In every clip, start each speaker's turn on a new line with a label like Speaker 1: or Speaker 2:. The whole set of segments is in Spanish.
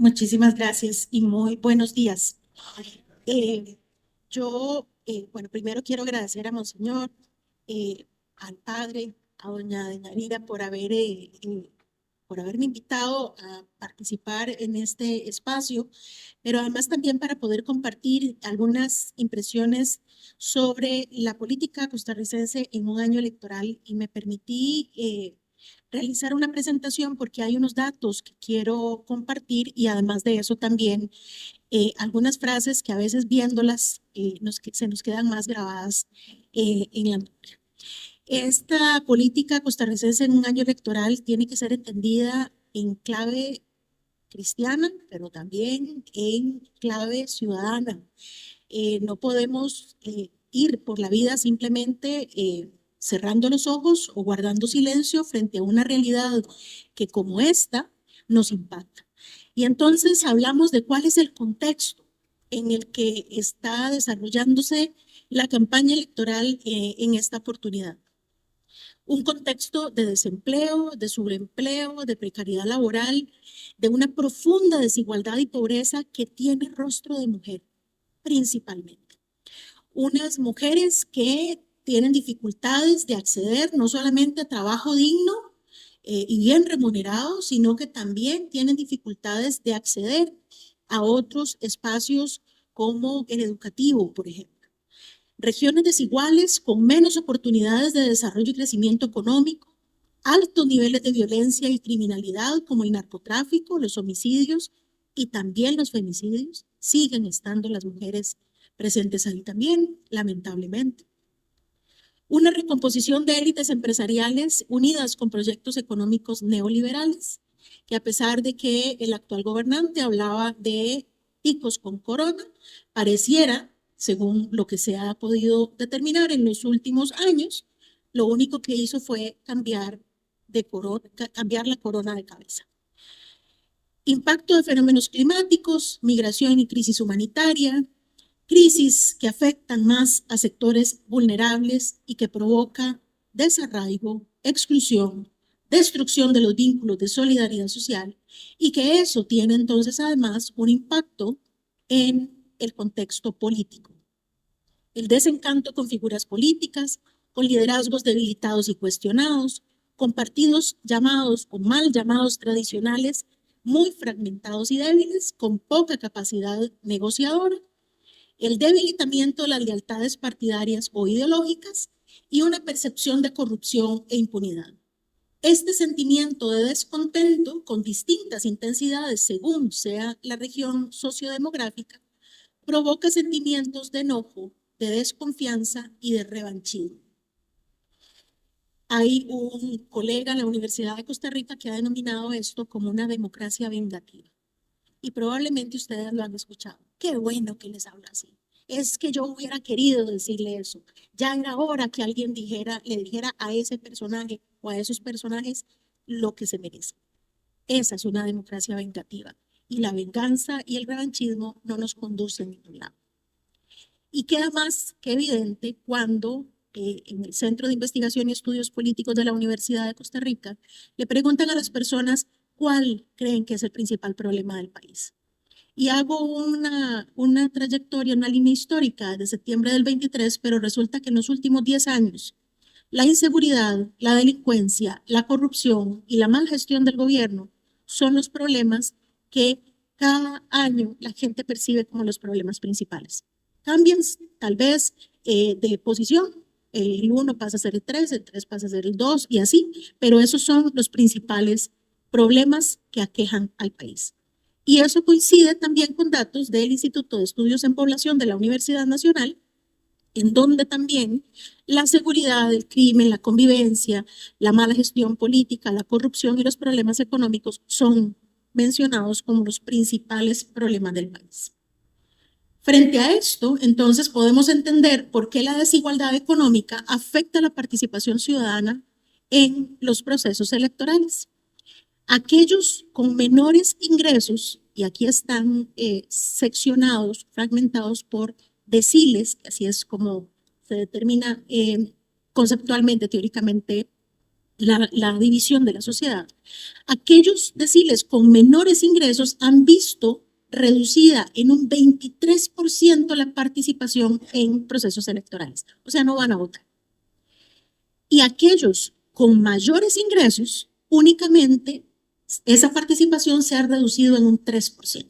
Speaker 1: Muchísimas gracias y muy buenos días. Eh, bueno, primero quiero agradecer a Monseñor, al Padre, a doña Deyanira por haberme invitado a participar en este espacio, pero además también para poder compartir algunas impresiones sobre la política costarricense en un año electoral. Y me permití realizar una presentación porque hay unos datos que quiero compartir y además de eso también algunas frases que a veces viéndolas se nos quedan más grabadas en la memoria. Esta política costarricense en un año electoral tiene que ser entendida en clave cristiana, pero también en clave ciudadana. No podemos ir por la vida simplemente cerrando los ojos o guardando silencio frente a una realidad que como esta nos impacta. Y entonces hablamos de cuál es el contexto en el que está desarrollándose la campaña electoral en esta oportunidad. Un contexto de desempleo, de subempleo, de precariedad laboral, de una profunda desigualdad y pobreza que tiene rostro de mujer, principalmente. Unas mujeres que tienen dificultades de acceder no solamente a trabajo digno y bien remunerado, sino que también tienen dificultades de acceder a otros espacios como el educativo, por ejemplo. Regiones desiguales con menos oportunidades de desarrollo y crecimiento económico, altos niveles de violencia y criminalidad como el narcotráfico, los homicidios y también los femicidios. Siguen estando las mujeres presentes ahí también, lamentablemente. Una recomposición de élites empresariales unidas con proyectos económicos neoliberales, que a pesar de que el actual gobernante hablaba de picos con corona, pareciera, según lo que se ha podido determinar en los últimos años, lo único que hizo fue cambiar la corona de cabeza. Impacto de fenómenos climáticos, migración y crisis humanitaria, crisis que afectan más a sectores vulnerables y que provoca desarraigo, exclusión, destrucción de los vínculos de solidaridad social y que eso tiene entonces además un impacto en el contexto político. El desencanto con figuras políticas, con liderazgos debilitados y cuestionados, con partidos llamados o mal llamados tradicionales, muy fragmentados y débiles, con poca capacidad negociadora, el debilitamiento de las lealtades partidarias o ideológicas y una percepción de corrupción e impunidad. Este sentimiento de descontento con distintas intensidades según sea la región sociodemográfica provoca sentimientos de enojo, de desconfianza y de revanchismo. Hay un colega en la Universidad de Costa Rica que ha denominado esto como una democracia vengativa. Y probablemente ustedes lo han escuchado. Qué bueno que les habla así. Es que yo hubiera querido decirle eso. Ya era hora que alguien le dijera a ese personaje o a esos personajes lo que se merece. Esa es una democracia vengativa. Y la venganza y el revanchismo no nos conducen a ningún lado. Y queda más que evidente cuando en el Centro de Investigación y Estudios Políticos de la Universidad de Costa Rica le preguntan a las personas cuál creen que es el principal problema del país. Y hago una trayectoria, una línea histórica de septiembre del 23, pero resulta que en los últimos 10 años la inseguridad, la delincuencia, la corrupción y la mala gestión del gobierno son los problemas que cada año la gente percibe como los problemas principales. Cambian tal vez de posición, el 1 pasa a ser el 3 pasa a ser el 2 y así, pero esos son los principales problemas que aquejan al país. Y eso coincide también con datos del Instituto de Estudios en Población de la Universidad Nacional, en donde también la seguridad, el crimen, la convivencia, la mala gestión política, la corrupción y los problemas económicos son mencionados como los principales problemas del país. Frente a esto, entonces podemos entender por qué la desigualdad económica afecta la participación ciudadana en los procesos electorales. Aquellos con menores ingresos, y aquí están seccionados, fragmentados por deciles, que así es como se determina conceptualmente, teóricamente, la división de la sociedad, aquellos deciles con menores ingresos han visto reducida en un 23% la participación en procesos electorales. O sea, no van a votar. Y aquellos con mayores ingresos, únicamente esa participación se ha reducido en un 3%.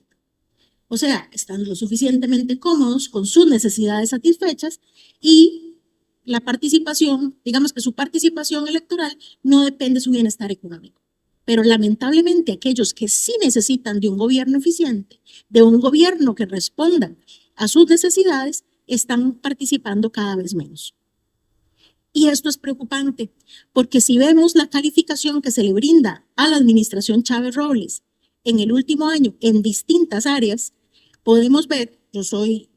Speaker 1: O sea, están lo suficientemente cómodos con sus necesidades satisfechas y la participación, digamos que su participación electoral no depende de su bienestar económico. Pero lamentablemente aquellos que sí necesitan de un gobierno eficiente, de un gobierno que responda a sus necesidades, están participando cada vez menos. Y esto es preocupante, porque si vemos la calificación que se le brinda a la administración Chávez Robles en el último año en distintas áreas, podemos ver, yo soy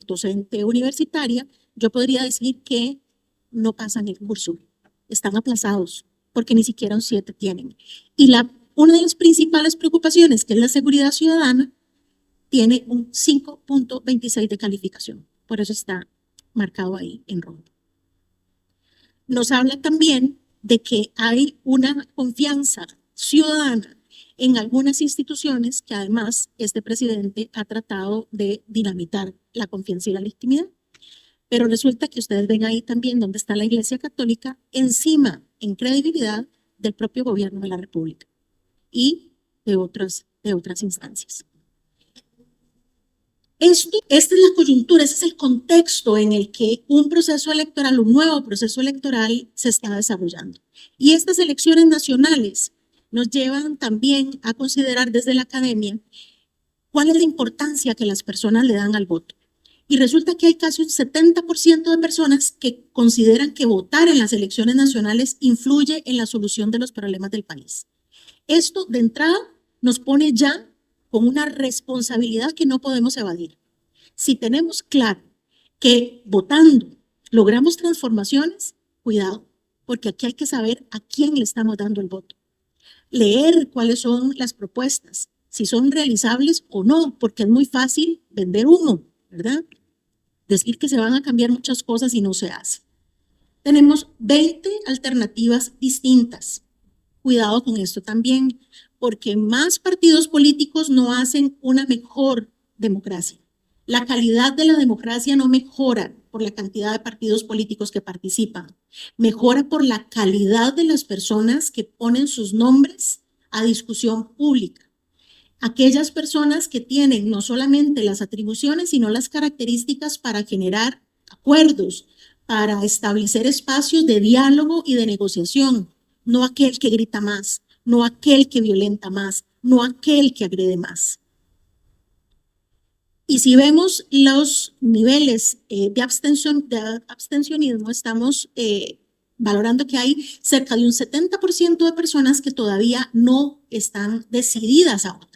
Speaker 1: docente universitaria, yo podría decir que no pasan el curso, están aplazados, porque ni siquiera un 7 tienen. Y una de las principales preocupaciones, que es la seguridad ciudadana, tiene un 5.26 de calificación, por eso está marcado ahí en rojo. Nos habla también de que hay una confianza ciudadana en algunas instituciones que además este presidente ha tratado de dinamitar la confianza y la legitimidad. Pero resulta que ustedes ven ahí también donde está la Iglesia Católica encima en credibilidad del propio gobierno de la República y de otras instancias. Esta es la coyuntura, ese es el contexto en el que un proceso electoral, un nuevo proceso electoral se está desarrollando. Y estas elecciones nacionales nos llevan también a considerar desde la academia cuál es la importancia que las personas le dan al voto. Y resulta que hay casi un 70% de personas que consideran que votar en las elecciones nacionales influye en la solución de los problemas del país. Esto de entrada nos pone ya con una responsabilidad que no podemos evadir. Si tenemos claro que votando logramos transformaciones, cuidado, porque aquí hay que saber a quién le estamos dando el voto. Leer cuáles son las propuestas, si son realizables o no, porque es muy fácil vender humo, ¿verdad? Decir que se van a cambiar muchas cosas y no se hace. Tenemos 20 alternativas distintas. Cuidado con esto también, porque más partidos políticos no hacen una mejor democracia. La calidad de la democracia no mejora por la cantidad de partidos políticos que participan, mejora por la calidad de las personas que ponen sus nombres a discusión pública. Aquellas personas que tienen no solamente las atribuciones, sino las características para generar acuerdos, para establecer espacios de diálogo y de negociación, no aquel que grita más, no aquel que violenta más, no aquel que agrede más. Y si vemos los niveles de abstencionismo, estamos valorando que hay cerca de un 70% de personas que todavía no están decididas a votar.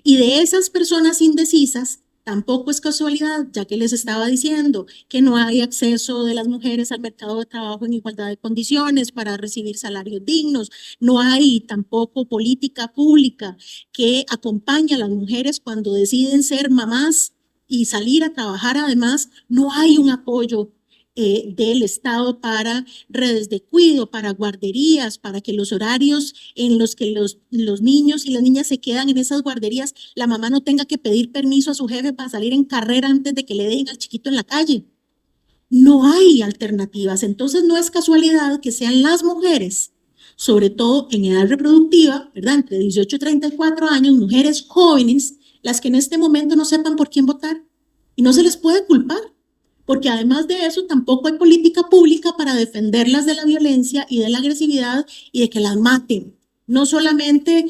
Speaker 1: Y de esas personas indecisas, tampoco es casualidad, ya que les estaba diciendo que no hay acceso de las mujeres al mercado de trabajo en igualdad de condiciones para recibir salarios dignos, no hay tampoco política pública que acompañe a las mujeres cuando deciden ser mamás y salir a trabajar. Además, no hay un apoyo del Estado para redes de cuidado, para guarderías, para que los horarios en los que los niños y las niñas se quedan en esas guarderías, la mamá no tenga que pedir permiso a su jefe para salir en carrera antes de que le dejen al chiquito en la calle. No hay alternativas. Entonces no es casualidad que sean las mujeres, sobre todo en edad reproductiva, ¿verdad? Entre 18 y 34 años, mujeres jóvenes, las que en este momento no sepan por quién votar. Y no se les puede culpar, porque además de eso tampoco hay política pública para defenderlas de la violencia y de la agresividad y de que las maten. No solamente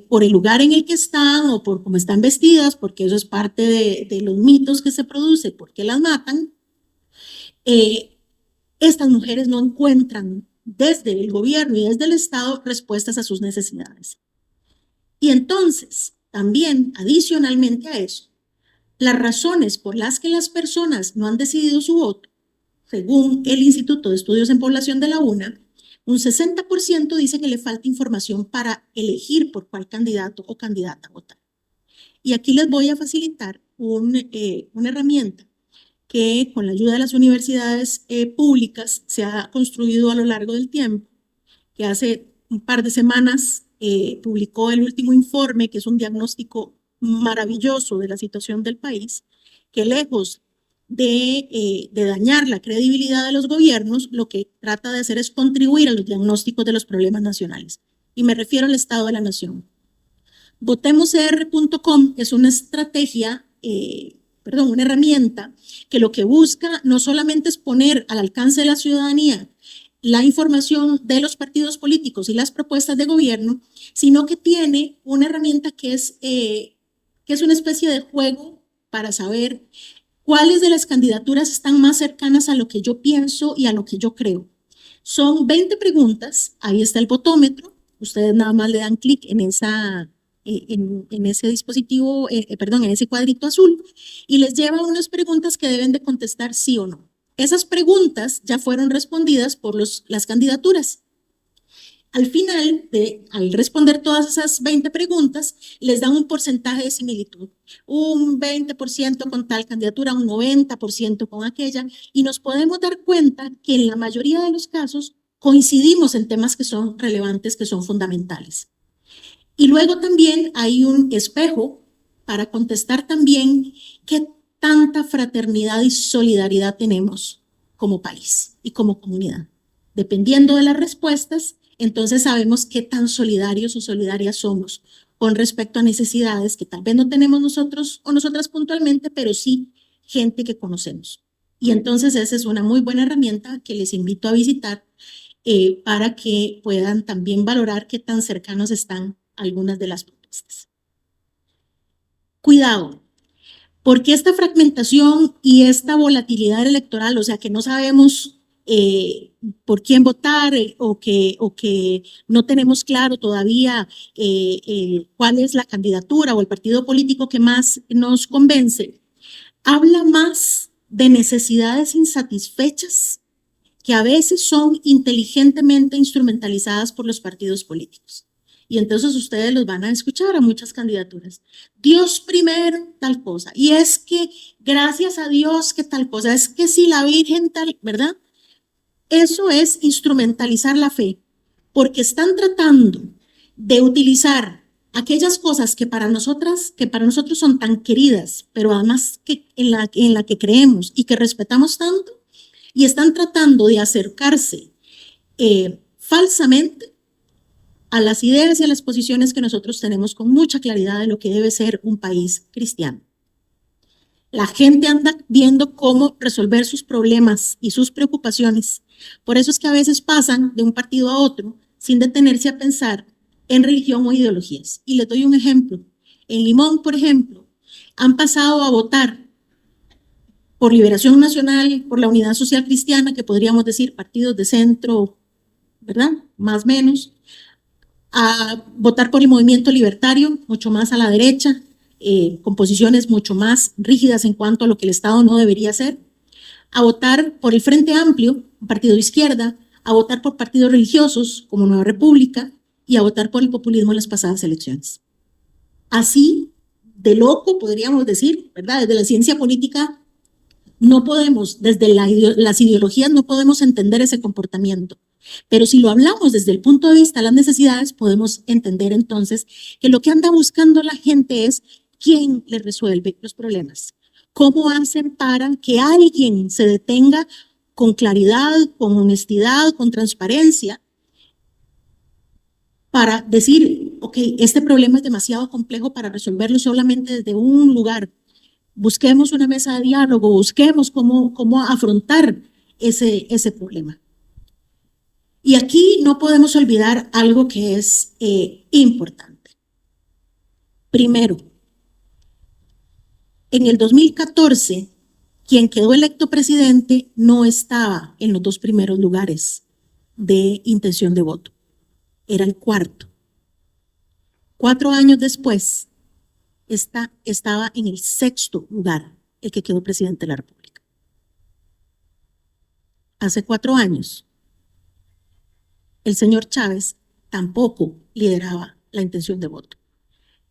Speaker 1: por el lugar en el que están o por cómo están vestidas, porque eso es parte de los mitos que se producen, porque las matan. Estas mujeres no encuentran desde el gobierno y desde el Estado respuestas a sus necesidades. Y entonces, también adicionalmente a eso, las razones por las que las personas no han decidido su voto, según el Instituto de Estudios en Población de la UNA, un 60% dice que le falta información para elegir por cuál candidato o candidata votar. Y aquí les voy a facilitar una herramienta que con la ayuda de las universidades públicas se ha construido a lo largo del tiempo que hace un par de semanas publicó el último informe, que es un diagnóstico maravilloso de la situación del país, que lejos de dañar la credibilidad de los gobiernos, lo que trata de hacer es contribuir a los diagnósticos de los problemas nacionales. Y me refiero al Estado de la Nación. VotemosCR.com es una estrategia, una herramienta que lo que busca no solamente es poner al alcance de la ciudadanía la información de los partidos políticos y las propuestas de gobierno, sino que tiene una herramienta que es una especie de juego para saber cuáles de las candidaturas están más cercanas a lo que yo pienso y a lo que yo creo. Son 20 preguntas, ahí está el votómetro, ustedes nada más le dan clic en ese dispositivo, en ese cuadrito azul, y les lleva unas preguntas que deben de contestar sí o no. Esas preguntas ya fueron respondidas por las candidaturas. Al final, al responder todas esas 20 preguntas, les dan un porcentaje de similitud. Un 20% con tal candidatura, un 90% con aquella, y nos podemos dar cuenta que en la mayoría de los casos coincidimos en temas que son relevantes, que son fundamentales. Y luego también hay un espejo para contestar también qué tanta fraternidad y solidaridad tenemos como país y como comunidad. Dependiendo de las respuestas, entonces sabemos qué tan solidarios o solidarias somos con respecto a necesidades que tal vez no tenemos nosotros o nosotras puntualmente, pero sí gente que conocemos. Y entonces esa es una muy buena herramienta que les invito a visitar para que puedan también valorar qué tan cercanos están algunas de las propuestas. Cuidado, porque esta fragmentación y esta volatilidad electoral, o sea, que no sabemos por quién votar o que no tenemos claro todavía cuál es la candidatura o el partido político que más nos convence, habla más de necesidades insatisfechas que a veces son inteligentemente instrumentalizadas por los partidos políticos. Y entonces ustedes los van a escuchar a muchas candidaturas. Dios primero, tal cosa. Y es que gracias a Dios que tal cosa. Es que si la Virgen tal, ¿verdad? Eso es instrumentalizar la fe, porque están tratando de utilizar aquellas cosas que para nosotros son tan queridas, pero además que en la que creemos y que respetamos tanto, y están tratando de acercarse falsamente a las ideas y a las posiciones que nosotros tenemos con mucha claridad de lo que debe ser un país cristiano. La gente anda viendo cómo resolver sus problemas y sus preocupaciones. Por eso es que a veces pasan de un partido a otro sin detenerse a pensar en religión o ideologías. Y les doy un ejemplo. En Limón, por ejemplo, han pasado a votar por Liberación Nacional, por la Unidad Social Cristiana, que podríamos decir partidos de centro, ¿verdad? Más o menos, a votar por el Movimiento Libertario, mucho más a la derecha, con posiciones mucho más rígidas en cuanto a lo que el Estado no debería hacer, a votar por el Frente Amplio, un partido de izquierda, a votar por partidos religiosos como Nueva República y a votar por el populismo en las pasadas elecciones. Así de loco podríamos decir, ¿verdad? Desde la ciencia política no podemos, desde las ideologías no podemos entender ese comportamiento. Pero si lo hablamos desde el punto de vista de las necesidades, podemos entender entonces que lo que anda buscando la gente es quién le resuelve los problemas. ¿Cómo hacen para que alguien se detenga con claridad, con honestidad, con transparencia, para decir, ok, este problema es demasiado complejo para resolverlo solamente desde un lugar? Busquemos una mesa de diálogo, busquemos cómo afrontar ese problema. Y aquí no podemos olvidar algo que es importante. Primero, en el 2014, quien quedó electo presidente no estaba en los 2 primeros lugares de intención de voto. Era el cuarto. 4 años después, estaba en el 6º lugar, el que quedó presidente de la República. Hace 4 años, el señor Chávez tampoco lideraba la intención de voto.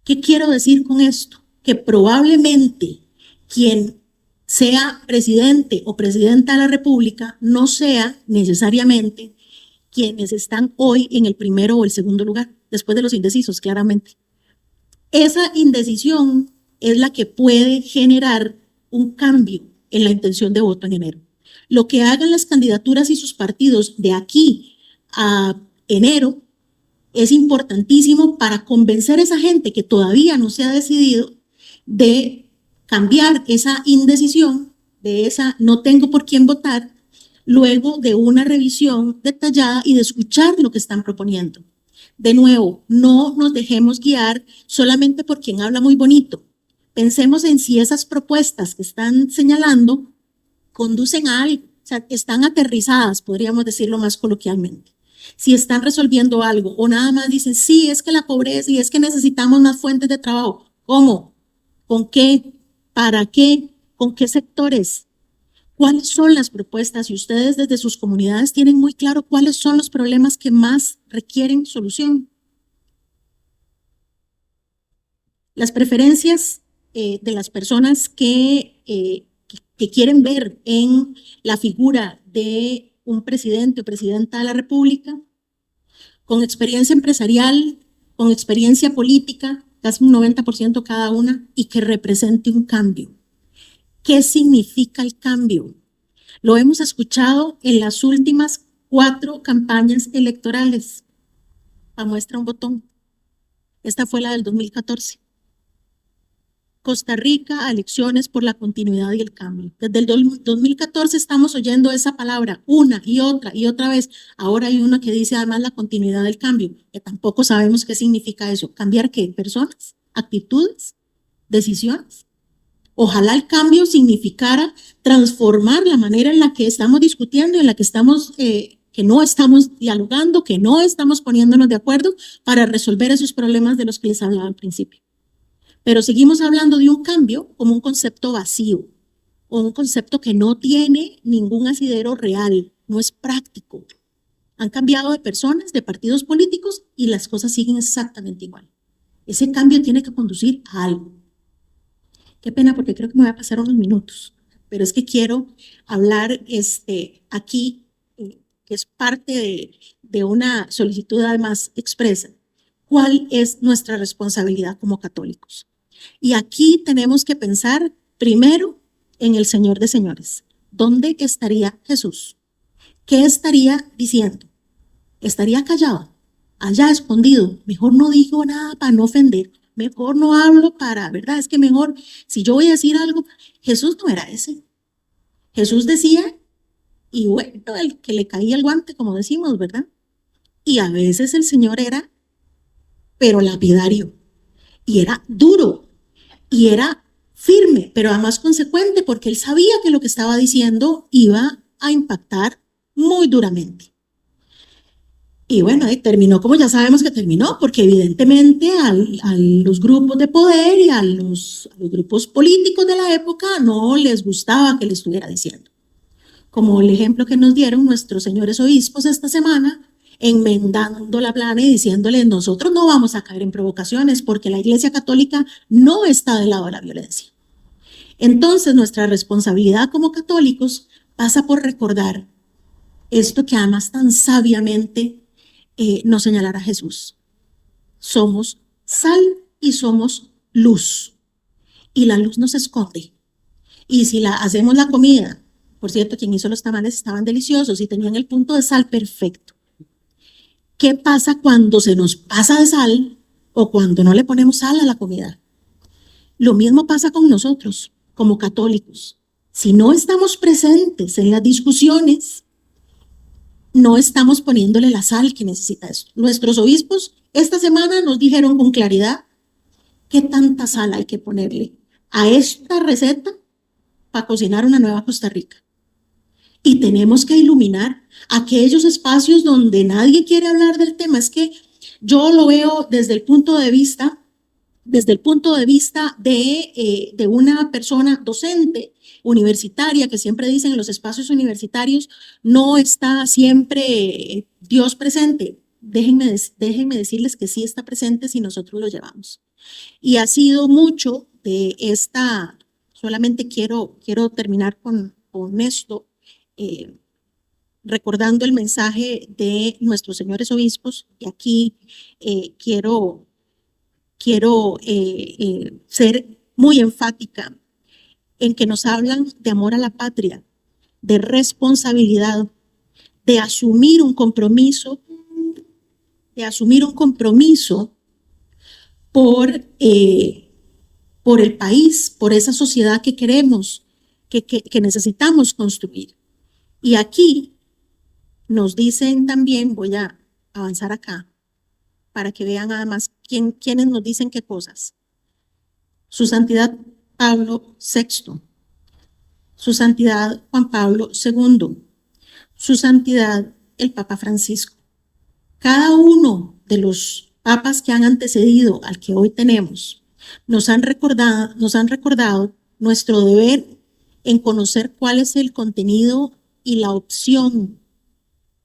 Speaker 1: ¿Qué quiero decir con esto? Que probablemente quien sea presidente o presidenta de la República no sea necesariamente quienes están hoy en el primero o el segundo lugar, después de los indecisos, claramente. Esa indecisión es la que puede generar un cambio en la intención de voto en enero. Lo que hagan las candidaturas y sus partidos de aquí a enero es importantísimo para convencer a esa gente que todavía no se ha decidido de cambiar esa indecisión, de esa no tengo por quién votar, luego de una revisión detallada y de escuchar lo que están proponiendo. De nuevo, no nos dejemos guiar solamente por quien habla muy bonito. Pensemos en si esas propuestas que están señalando conducen a algo, o sea, están aterrizadas, podríamos decirlo más coloquialmente. Si están resolviendo algo o nada más dicen, sí, es que la pobreza y es que necesitamos más fuentes de trabajo. ¿Cómo? ¿Con qué? ¿Para qué? ¿Con qué sectores? ¿Cuáles son las propuestas? Y ustedes desde sus comunidades tienen muy claro cuáles son los problemas que más requieren solución. Las preferencias de las personas que quieren ver en la figura de un presidente o presidenta de la República con experiencia empresarial, con experiencia política, casi un 90% cada una, y que represente un cambio. ¿Qué significa el cambio? Lo hemos escuchado en las últimas 4 campañas electorales. A muestra un botón. Esta fue la del 2014. Costa Rica, elecciones por la continuidad y el cambio. Desde el 2014 estamos oyendo esa palabra una y otra vez. Ahora hay una que dice además la continuidad del cambio, que tampoco sabemos qué significa eso. ¿Cambiar qué? ¿Personas? ¿Actitudes? ¿Decisiones? Ojalá el cambio significara transformar la manera en la que estamos discutiendo, en la que estamos, que no estamos dialogando, que no estamos poniéndonos de acuerdo para resolver esos problemas de los que les hablaba al principio. Pero seguimos hablando de un cambio como un concepto vacío, o un concepto que no tiene ningún asidero real, no es práctico. Han cambiado de personas, de partidos políticos y las cosas siguen exactamente igual. Ese cambio tiene que conducir a algo. Qué pena porque creo que me voy a pasar unos minutos, pero es que quiero hablar aquí, que es parte de una solicitud además expresa. ¿Cuál es nuestra responsabilidad como católicos? Y aquí tenemos que pensar primero en el Señor de señores. ¿Dónde estaría Jesús? ¿Qué estaría diciendo? ¿Estaría callado? Allá escondido. Mejor no digo nada para no ofender. Mejor no hablo para, ¿verdad? Es que mejor, si yo voy a decir algo, Jesús no era ese. Jesús decía, y bueno, el que le caía el guante, como decimos, ¿verdad? Y a veces el Señor era, pero lapidario, y era duro, y era firme, pero además consecuente, porque él sabía que lo que estaba diciendo iba a impactar muy duramente. Y bueno, terminó como ya sabemos que terminó, porque evidentemente a los grupos de poder y a los grupos políticos de la época no les gustaba que le estuviera diciendo. Como el ejemplo que nos dieron nuestros señores obispos esta semana, enmendando la plana y diciéndole, nosotros no vamos a caer en provocaciones porque la Iglesia Católica no está del lado de la violencia. Entonces, nuestra responsabilidad como católicos pasa por recordar esto que además tan sabiamente nos señalará Jesús. Somos sal y somos luz. Y la luz nos esconde. Y si hacemos la comida, por cierto, quien hizo los tamales estaban deliciosos y tenían el punto de sal perfecto. ¿Qué pasa cuando se nos pasa de sal o cuando no le ponemos sal a la comida? Lo mismo pasa con nosotros, como católicos. Si no estamos presentes en las discusiones, no estamos poniéndole la sal que necesita esto. Nuestros obispos esta semana nos dijeron con claridad qué tanta sal hay que ponerle a esta receta para cocinar una nueva Costa Rica. Y tenemos que iluminar aquellos espacios donde nadie quiere hablar del tema. Es que yo lo veo desde el punto de vista de una persona docente universitaria, que siempre dicen en los espacios universitarios no está siempre Dios presente. Déjenme decirles que sí está presente si nosotros lo llevamos. Y ha sido mucho de solamente quiero terminar con esto. recordando el mensaje de nuestros señores obispos, y aquí quiero ser muy enfática en que nos hablan de amor a la patria, de responsabilidad, de asumir un compromiso, por el país, por esa sociedad que queremos, que necesitamos construir. Y aquí nos dicen también, voy a avanzar acá, para que vean además quiénes nos dicen qué cosas. Su Santidad Pablo VI, Su Santidad Juan Pablo II, Su Santidad el Papa Francisco. Cada uno de los papas que han antecedido al que hoy tenemos nos han recordado nuestro deber en conocer cuál es el contenido y la opción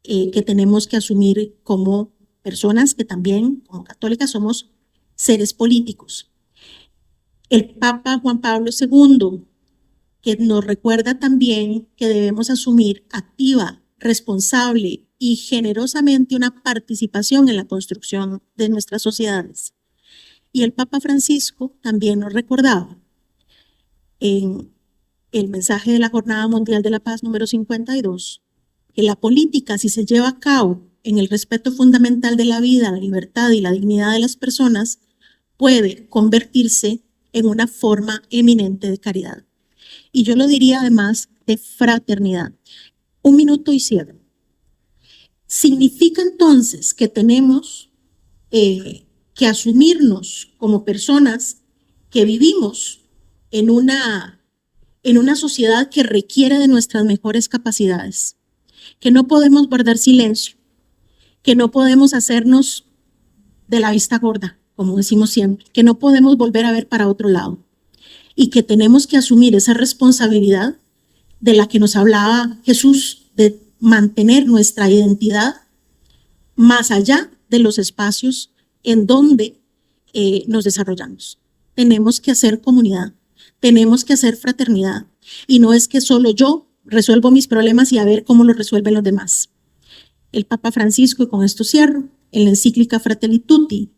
Speaker 1: que tenemos que asumir como personas que también, como católicas, somos seres políticos. El Papa Juan Pablo II, que nos recuerda también que debemos asumir activa, responsable y generosamente una participación en la construcción de nuestras sociedades. Y el Papa Francisco también nos recordaba en el mensaje de la Jornada Mundial de la Paz número 52, que la política, si se lleva a cabo en el respeto fundamental de la vida, la libertad y la dignidad de las personas, puede convertirse en una forma eminente de caridad. Y yo lo diría además de fraternidad. 1 minuto y cierro. Significa entonces que tenemos que asumirnos como personas que vivimos en una sociedad que requiere de nuestras mejores capacidades, que no podemos guardar silencio, que no podemos hacernos de la vista gorda, como decimos siempre, que no podemos volver a ver para otro lado y que tenemos que asumir esa responsabilidad de la que nos hablaba Jesús, de mantener nuestra identidad más allá de los espacios en donde nos desarrollamos. Tenemos que hacer comunidad, tenemos que hacer fraternidad, y no es que solo yo resuelvo mis problemas y a ver cómo los resuelven los demás. El Papa Francisco, y con esto cierro, en la encíclica Fratelli Tutti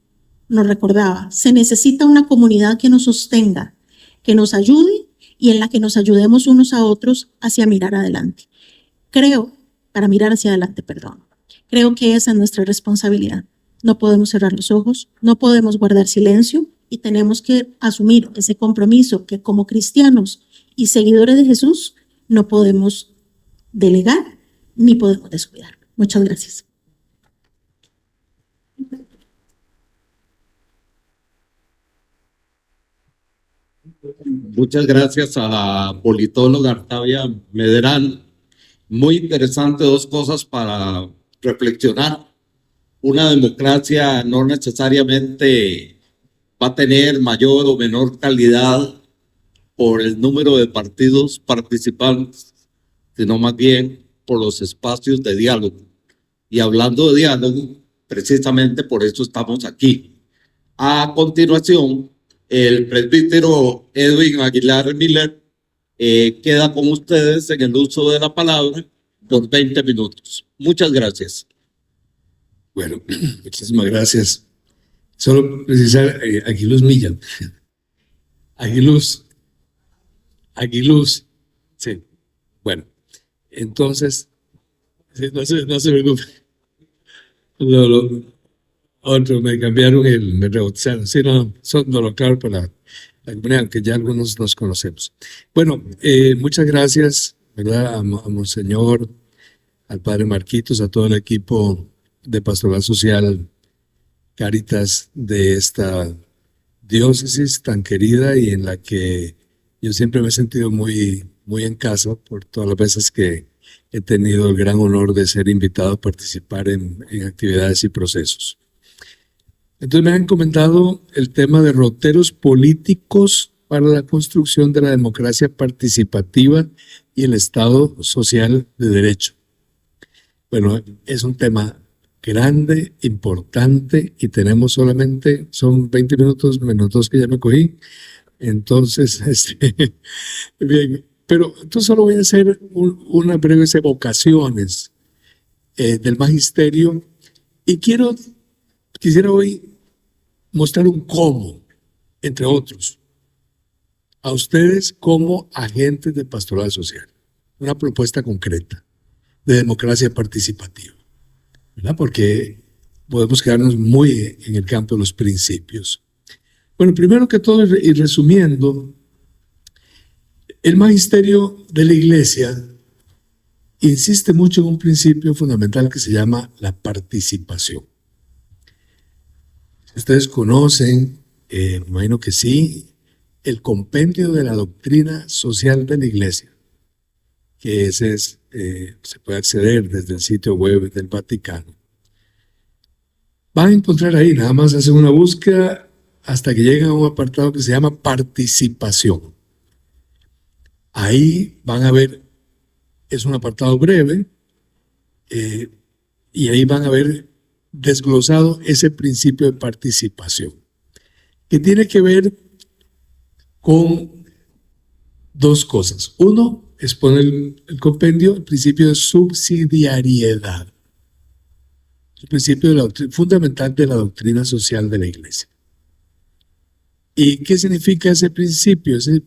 Speaker 1: nos recordaba: se necesita una comunidad que nos sostenga, que nos ayude y en la que nos ayudemos unos a otros hacia mirar adelante. Creo que esa es nuestra responsabilidad. No podemos cerrar los ojos, no podemos guardar silencio y tenemos que asumir ese compromiso que como cristianos y seguidores de Jesús no podemos delegar ni podemos descuidar. Muchas gracias.
Speaker 2: Muchas gracias a la politóloga Artavia Medrano. Muy interesante, dos cosas para reflexionar. Una democracia no necesariamente va a tener mayor o menor calidad por el número de partidos participantes, sino más bien por los espacios de diálogo. Y hablando de diálogo, precisamente por eso estamos aquí. A continuación, el presbítero Edwin Aguilar Miller queda con ustedes en el uso de la palabra por 20 minutos. Muchas gracias.
Speaker 3: Bueno, muchísimas gracias. Solo precisar Aguiluz Millán. Aguiluz. Sí. Bueno, entonces, no se preocupe. Otro, me cambiaron me rebautizaron. Sí, no lo claro para la comunidad, que ya algunos nos conocemos. Bueno, muchas gracias, ¿verdad? A Monseñor, al Padre Marquitos, a todo el equipo de Pastoral Social Cáritas de esta diócesis tan querida y en la que yo siempre me he sentido muy, muy en casa por todas las veces que he tenido el gran honor de ser invitado a participar en actividades y procesos. Entonces me han comentado el tema de roteros políticos para la construcción de la democracia participativa y el Estado social de derecho. Bueno, es un tema grande, importante, y tenemos son 20 minutos menos 2 que ya me cogí. Entonces, bien, pero entonces solo voy a hacer unas breves evocaciones del magisterio, y quisiera hoy mostrar un cómo, entre otros, a ustedes como agentes de pastoral social, una propuesta concreta de democracia participativa, ¿verdad? Porque podemos quedarnos muy en el campo de los principios. Bueno, primero que todo, y resumiendo, el magisterio de la Iglesia insiste mucho en un principio fundamental que se llama la participación. Si ustedes conocen, me imagino que sí, el compendio de la doctrina social de la Iglesia, que ese es, se puede acceder desde el sitio web del Vaticano. Van a encontrar ahí, nada más hacen una búsqueda hasta que llegan a un apartado que se llama participación. Ahí van a ver, es un apartado breve, y ahí van a ver desglosado ese principio de participación, que tiene que ver con dos cosas. Uno, expone el compendio, el principio de subsidiariedad, el principio fundamental de la doctrina social de la Iglesia. ¿Y qué significa ese principio? Ese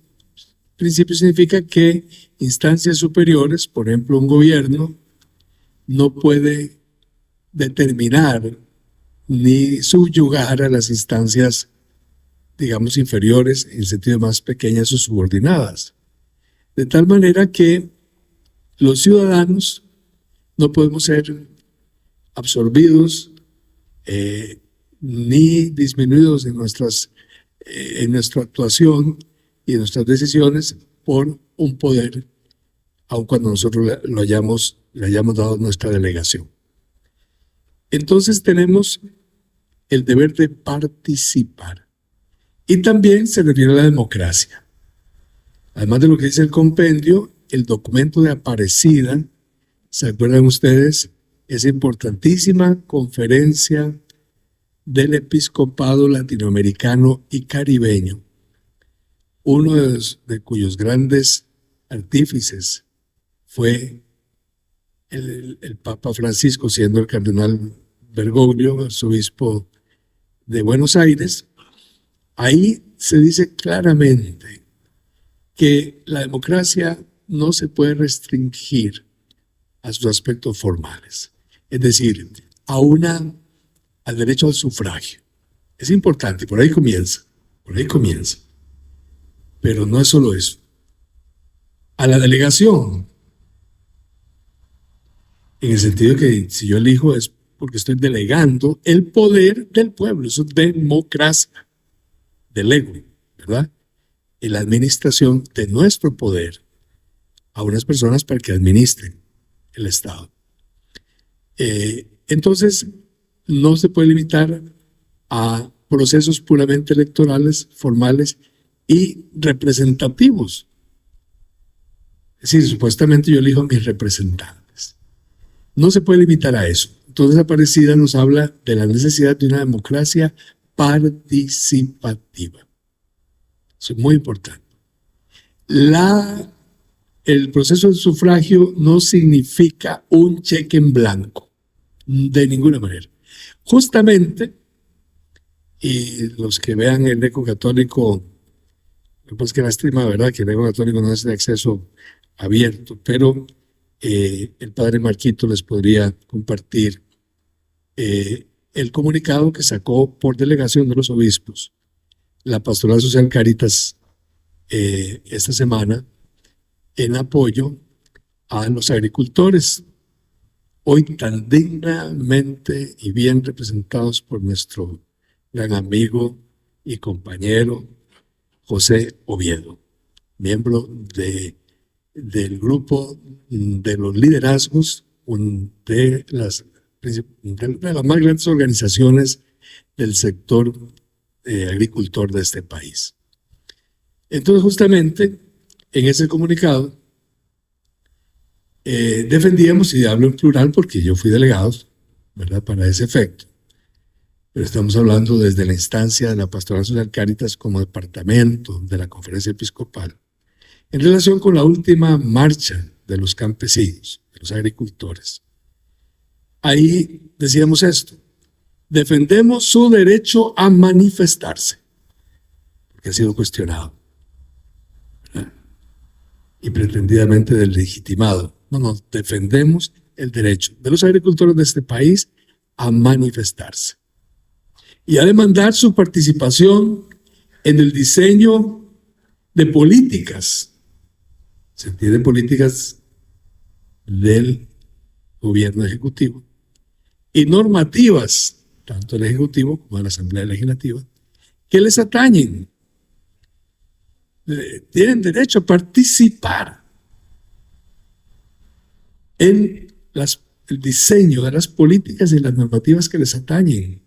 Speaker 3: principio significa que instancias superiores, por ejemplo un gobierno, no puede determinar ni subyugar a las instancias, digamos, inferiores, en el sentido más pequeñas o subordinadas. De tal manera que los ciudadanos no podemos ser absorbidos ni disminuidos en nuestra actuación y en nuestras decisiones por un poder, aun cuando nosotros le hayamos dado nuestra delegación. Entonces tenemos el deber de participar. Y también se refiere a la democracia. Además de lo que dice el compendio, el documento de Aparecida, ¿se acuerdan ustedes? Esa importantísima conferencia del episcopado latinoamericano y caribeño, uno de cuyos grandes artífices fue el Papa Francisco, siendo el cardenal Bergoglio, arzobispo de Buenos Aires. Ahí se dice claramente que la democracia no se puede restringir a sus aspectos formales, es decir, al derecho al sufragio. Es importante, por ahí comienza, pero no es solo eso. A la delegación, en el sentido que si yo elijo es porque estoy delegando el poder del pueblo, eso es democracia, delego, ¿verdad? En la administración de nuestro poder a unas personas para que administren el Estado. Entonces, no se puede limitar a procesos puramente electorales, formales y representativos. Es decir, supuestamente yo elijo a mis representantes. No se puede limitar a eso. Entonces, Aparecida nos habla de la necesidad de una democracia participativa. Eso es muy importante. El proceso de sufragio no significa un cheque en blanco, de ninguna manera. Justamente, y los que vean el Eco Católico, pues que lástima, ¿verdad? Que el Eco Católico no es de acceso abierto, pero el padre Marquito les podría compartir el comunicado que sacó por delegación de los obispos la Pastoral Social Cáritas esta semana en apoyo a los agricultores, hoy tan dignamente y bien representados por nuestro gran amigo y compañero José Oviedo, miembro del grupo de los liderazgos de las más grandes organizaciones del sector agricultor de este país. Entonces, justamente en ese comunicado defendíamos, y hablo en plural porque yo fui delegado, ¿verdad?, para ese efecto, pero estamos hablando desde la instancia de la Pastoral Social Cáritas como departamento de la Conferencia Episcopal, en relación con la última marcha de los campesinos, de los agricultores. ahí decíamos esto: defendemos su derecho a manifestarse, porque ha sido cuestionado, ¿verdad? Y pretendidamente deslegitimado. No, defendemos el derecho de los agricultores de este país a manifestarse y a demandar su participación en el diseño de políticas, se entiende políticas del gobierno ejecutivo, y normativas, tanto del Ejecutivo como de la Asamblea Legislativa, que les atañen. Tienen derecho a participar en el diseño de las políticas y las normativas que les atañen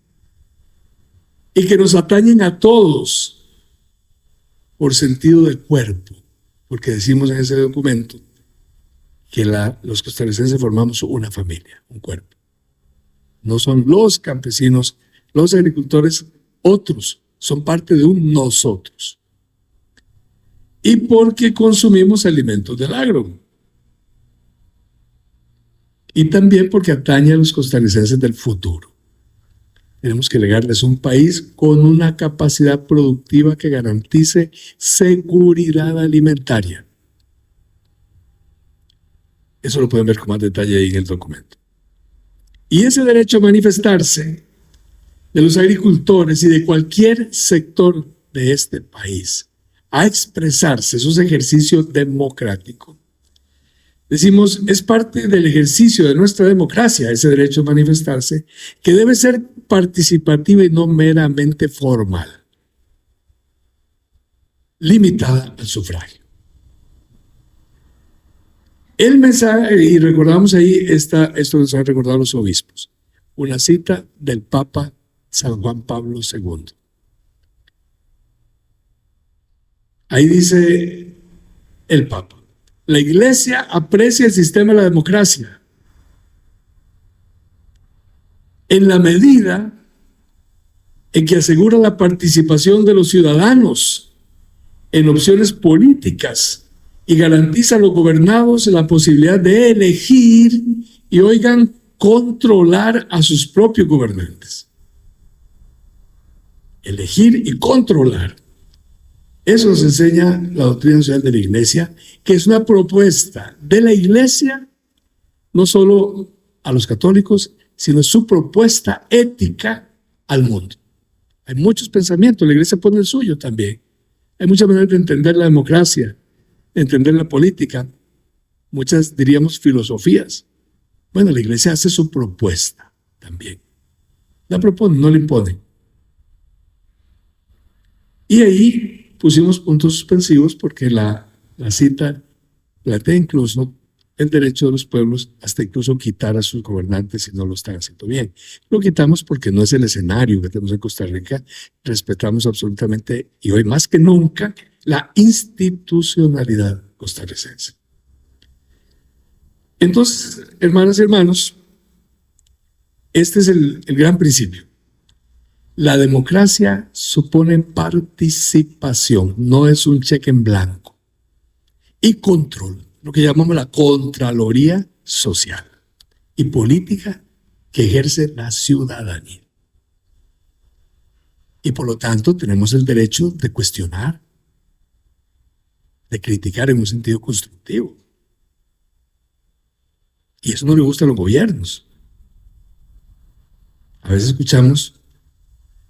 Speaker 3: y que nos atañen a todos por sentido de cuerpo, porque decimos en ese documento que los costarricenses formamos una familia, un cuerpo. No son los campesinos, los agricultores, otros, son parte de un nosotros. Y porque consumimos alimentos del agro. Y también porque atañe a los costarricenses del futuro. Tenemos que legarles un país con una capacidad productiva que garantice seguridad alimentaria. Eso lo pueden ver con más detalle ahí en el documento. Y ese derecho a manifestarse de los agricultores y de cualquier sector de este país, a expresarse, eso es ejercicio democrático. Decimos, es parte del ejercicio de nuestra democracia, ese derecho a manifestarse, que debe ser participativo y no meramente formal, limitada al sufragio. El mensaje, y recordamos ahí esto nos han recordado los obispos, una cita del Papa San Juan Pablo II. Ahí dice el Papa: la Iglesia aprecia el sistema de la democracia en la medida en que asegura la participación de los ciudadanos en opciones políticas y garantiza a los gobernados la posibilidad de elegir y, oigan, controlar a sus propios gobernantes. Elegir y controlar. Eso nos enseña la doctrina social de la Iglesia, que es una propuesta de la Iglesia, no solo a los católicos, sino su propuesta ética al mundo. Hay muchos pensamientos, la Iglesia pone el suyo también. Hay muchas maneras de entender la democracia, de entender la política, muchas diríamos filosofías. Bueno, la Iglesia hace su propuesta también. La propone, no la impone. Y ahí pusimos puntos suspensivos porque la cita plantea incluso el derecho de los pueblos hasta incluso quitar a sus gobernantes si no lo están haciendo bien. Lo quitamos porque no es el escenario que tenemos en Costa Rica. Respetamos absolutamente, y hoy más que nunca, la institucionalidad costarricense. Entonces, hermanas y hermanos, este es el gran principio. La democracia supone participación, no es un cheque en blanco. Y control, lo que llamamos la Contraloría Social y política que ejerce la ciudadanía. Y por lo tanto tenemos el derecho de cuestionar, de criticar en un sentido constructivo. Y eso no le gusta a los gobiernos. A veces escuchamos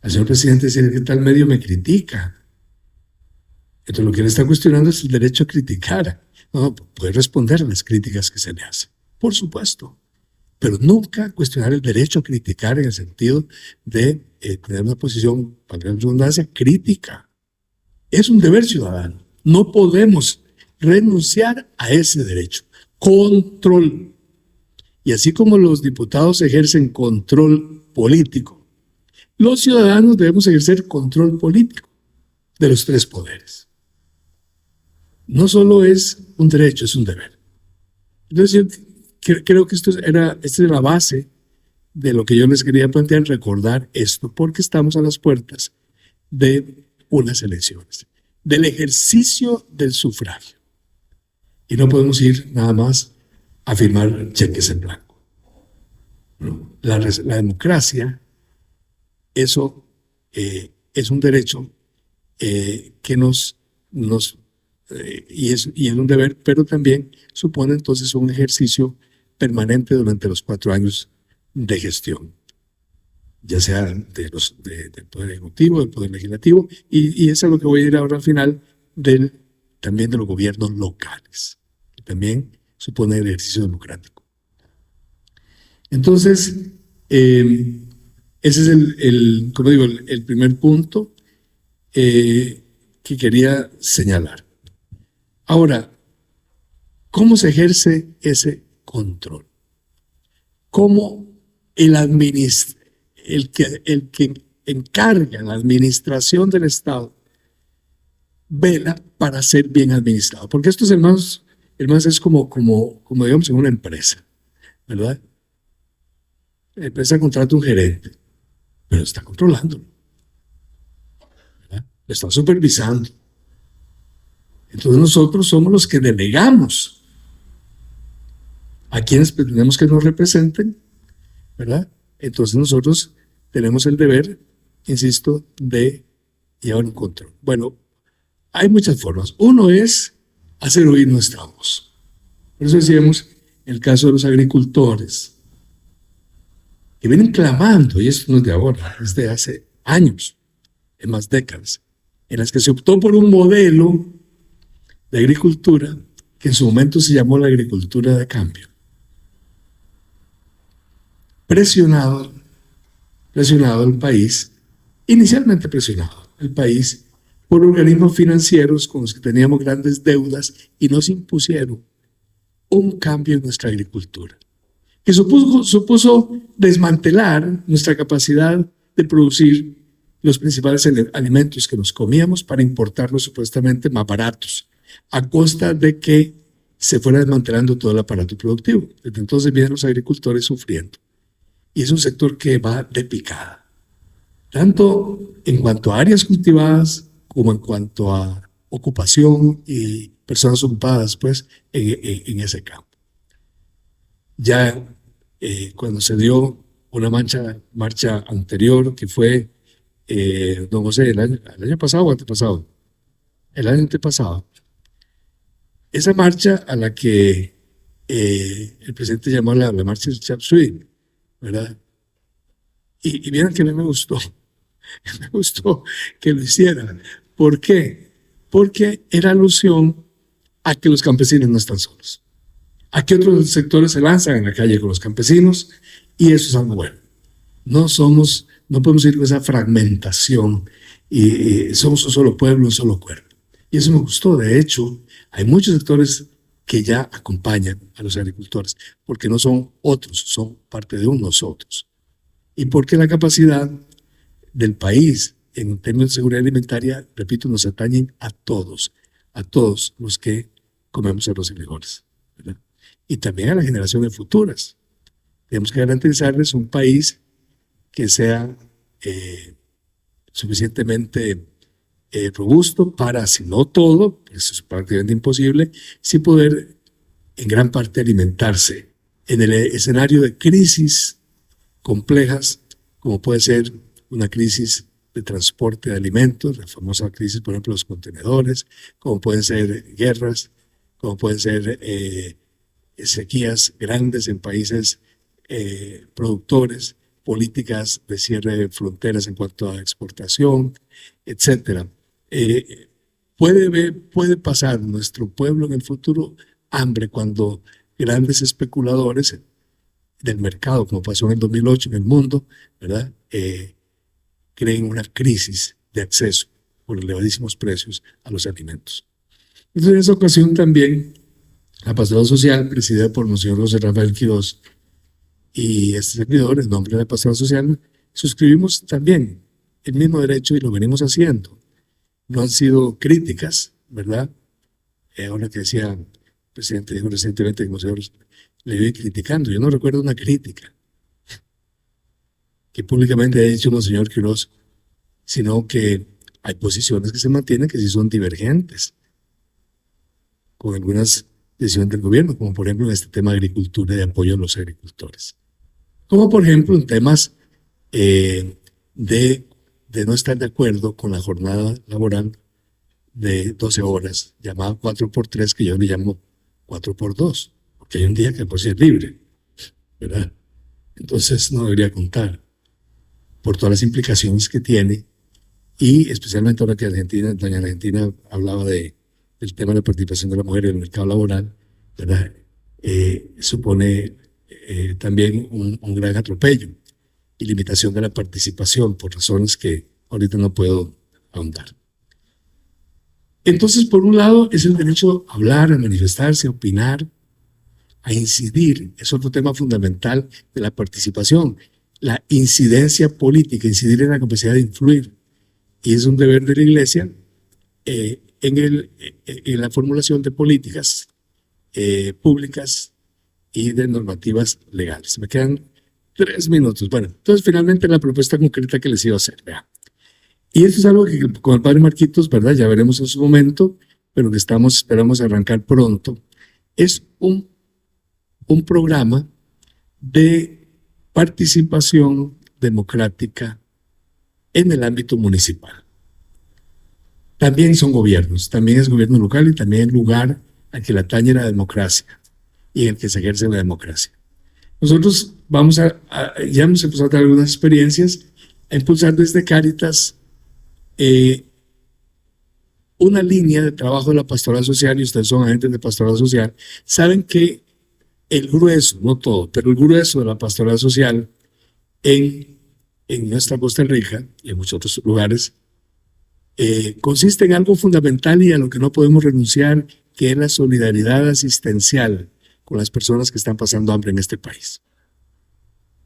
Speaker 3: al señor presidente decir que tal medio me critica. Entonces lo que él está cuestionando es el derecho a criticar. No, puede responder a las críticas que se le hacen, por supuesto, pero nunca cuestionar el derecho a criticar en el sentido de tener una posición, para la redundancia, crítica. Es un deber ciudadano. No podemos renunciar a ese derecho. Control. Y así como los diputados ejercen control político, los ciudadanos debemos ejercer control político de los tres poderes. No solo es un derecho, es un deber. Entonces yo creo que esta es la base de lo que yo les quería plantear, recordar esto, porque estamos a las puertas de unas elecciones, del ejercicio del sufragio. Y no podemos ir nada más a firmar cheques en blanco. La democracia, eso es un derecho que y es un deber, pero también supone entonces un ejercicio permanente durante los 4 años de gestión, ya sea del Poder Ejecutivo, del Poder Legislativo, y eso es lo que voy a ir ahora al final, también de los gobiernos locales, que también supone el ejercicio democrático. Entonces, ese es como digo, el primer punto que quería señalar. Ahora, ¿cómo se ejerce ese control? ¿Cómo el que encarga la administración del Estado vela para ser bien administrado? Porque esto es como digamos en una empresa, ¿verdad? La empresa contrata un gerente, pero está controlándolo, ¿verdad? Lo está supervisando. Entonces nosotros somos los que delegamos a quienes pretendemos que nos representen, ¿verdad? Entonces nosotros tenemos el deber, insisto, de llevar un control. Bueno, hay muchas formas. Uno es hacer oír nuestra voz. Por eso decíamos el caso de los agricultores, que vienen clamando, y esto no es de ahora, es de hace años, en más décadas, en las que se optó por un modelo de agricultura que en su momento se llamó la agricultura de cambio. Presionado el país, inicialmente presionado el país por organismos financieros con los que teníamos grandes deudas y nos impusieron un cambio en nuestra agricultura, que supuso desmantelar nuestra capacidad de producir los principales alimentos que nos comíamos para importarlos supuestamente más baratos, a costa de que se fuera desmantelando todo el aparato productivo. Desde entonces vienen los agricultores sufriendo. Y es un sector que va de picada, tanto en cuanto a áreas cultivadas como en cuanto a ocupación y personas ocupadas pues, en ese campo. Ya cuando se dio una marcha anterior, que fue, no sé, el año pasado o antepasado, el año antepasado, esa marcha a la que el presidente llamó la marcha de Chop Suey, ¿verdad? Y vieron que a mí me gustó que lo hicieran. ¿Por qué? Porque era alusión a que los campesinos no están solos, a que otros sectores se lanzan en la calle con los campesinos, y eso es algo bueno. No podemos ir con esa fragmentación y somos un solo pueblo, un solo cuerpo. Y eso me gustó. De hecho, hay muchos sectores que ya acompañan a los agricultores, porque no son otros, son parte de nosotros. Y porque la capacidad del país en términos de seguridad alimentaria, repito, nos atañen a todos los que comemos arroz y frijoles, ¿verdad? Y también a las generaciones futuras. Tenemos que garantizarles un país que sea suficientemente robusto para, si no todo, pues es prácticamente imposible, sí poder en gran parte alimentarse en el escenario de crisis complejas, como puede ser una crisis de transporte de alimentos, la famosa crisis, por ejemplo, de los contenedores, como pueden ser guerras, como pueden ser sequías grandes en países productores, políticas de cierre de fronteras en cuanto a exportación, etcétera. Puede pasar nuestro pueblo en el futuro hambre cuando grandes especuladores del mercado, como pasó en el 2008 en el mundo, ¿verdad? Creen una crisis de acceso por elevadísimos precios a los alimentos. Entonces, en esa ocasión también la Pastoral Social, presidida por Monseñor José Rafael Quirós, y este servidor, en nombre de la Pastoral Social, suscribimos también el mismo derecho y lo venimos haciendo. No han sido críticas, ¿verdad? Ahora que decía el presidente, dijo recientemente que Monseñor le iba criticando. Yo no recuerdo una crítica que públicamente haya dicho Monseñor Quirós, sino que hay posiciones que se mantienen que sí son divergentes con algunas decisiones del gobierno, como por ejemplo en este tema de agricultura y de apoyo a los agricultores. como por ejemplo en temas de no estar de acuerdo con la jornada laboral de 12 horas, llamada 4x3, que yo le llamo 4x2, porque hay un día que por sí es libre, ¿verdad? Entonces no debería contar por todas las implicaciones que tiene, y especialmente ahora que doña Argentina hablaba del tema de la participación de la mujer en el mercado laboral, ¿verdad? Supone también un gran atropello y limitación de la participación por razones que ahorita no puedo ahondar. Entonces, por un lado, es el derecho a hablar, a manifestarse, a opinar, a incidir. Es otro tema fundamental de la participación, la incidencia política, incidir en la capacidad de influir. Y es un deber de la Iglesia en la formulación de políticas públicas y de normativas legales. Me quedan 3 minutos. Bueno, entonces finalmente la propuesta concreta que les iba a hacer. Vean. Y esto es algo que con el padre Marquitos, ¿verdad? Ya veremos en su momento, pero que esperamos arrancar pronto. Es un programa de participación democrática en el ámbito municipal. También son gobiernos, también es gobierno local y también es lugar al que le atañe la democracia y en el que se ejerce la democracia. Nosotros ya hemos empezado a tener algunas experiencias, a impulsar desde Cáritas una línea de trabajo de la pastoral social, y ustedes son agentes de pastoral social, saben que el grueso, no todo, pero el grueso de la pastoral social en nuestra Costa Rica y en muchos otros lugares consiste en algo fundamental y a lo que no podemos renunciar, que es la solidaridad asistencial con las personas que están pasando hambre en este país.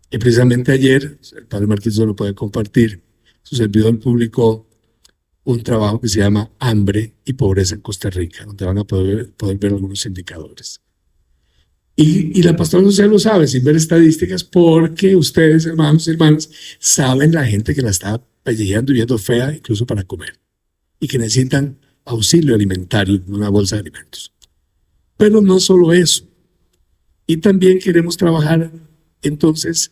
Speaker 3: Y precisamente ayer, el padre Marquitos lo puede compartir, su servidor publicó un trabajo que se llama Hambre y Pobreza en Costa Rica, donde van a poder ver algunos indicadores. Y la pastoral social lo sabe, sin ver estadísticas, porque ustedes, hermanos y hermanas, saben la gente que la está pellejeando y viendo fea, incluso para comer, y que necesitan auxilio alimentario, una bolsa de alimentos. Pero no solo eso. Y también queremos trabajar, entonces,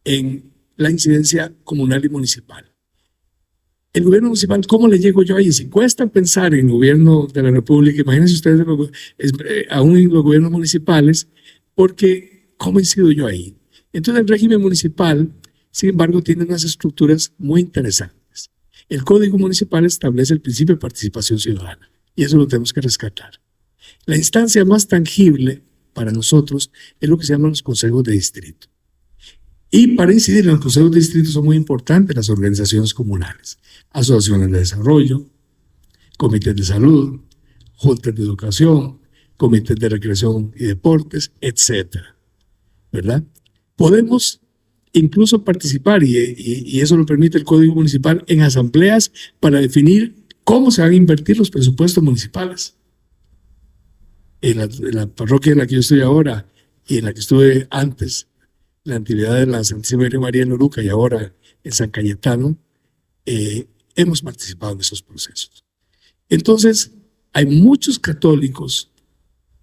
Speaker 3: en la incidencia comunal y municipal. El gobierno municipal, ¿cómo le llego yo ahí? Si cuesta pensar en el gobierno de la República, imagínense ustedes aún en los gobiernos municipales, porque ¿cómo incido yo ahí? Entonces el régimen municipal, sin embargo, tiene unas estructuras muy interesantes. El Código Municipal establece el principio de participación ciudadana, y eso lo tenemos que rescatar. La instancia más tangible para nosotros es lo que se llaman los consejos de distrito. Y para incidir en los consejos de distrito son muy importantes las organizaciones comunales, asociaciones de desarrollo, comités de salud, juntas de educación, comités de recreación y deportes, etcétera, ¿verdad? Podemos incluso participar, y eso lo permite el Código Municipal, en asambleas para definir cómo se van a invertir los presupuestos municipales. En la parroquia en la que yo estoy ahora y en la que estuve antes, la Natividad de la Santísima Virgen María en Oruca y ahora en San Cayetano, hemos participado en esos procesos. Entonces, hay muchos católicos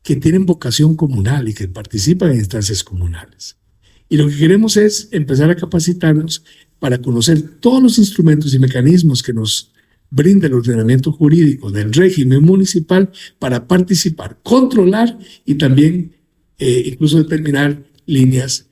Speaker 3: que tienen vocación comunal y que participan en instancias comunales. Y lo que queremos es empezar a capacitarnos para conocer todos los instrumentos y mecanismos que nos brinda el ordenamiento jurídico del régimen municipal para participar, controlar y también incluso determinar líneas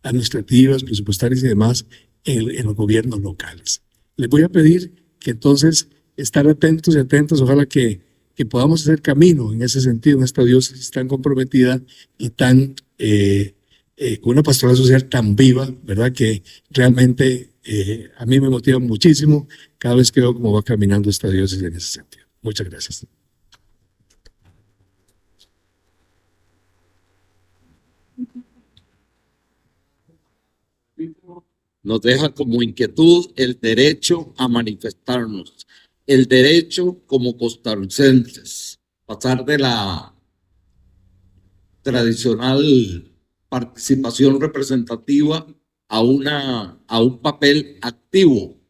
Speaker 3: administrativas, presupuestarias y demás en los gobiernos locales. Les voy a pedir que entonces estar atentos y atentas, ojalá que podamos hacer camino en ese sentido, en esta diócesis tan comprometida y tan con una pastoral social tan viva, ¿verdad? Que realmente a mí me motiva muchísimo cada vez que veo cómo va caminando esta diócesis en ese sentido. Muchas gracias.
Speaker 2: Nos deja como inquietud el derecho a manifestarnos, el derecho como costarricenses, pasar de la tradicional participación representativa a un papel activo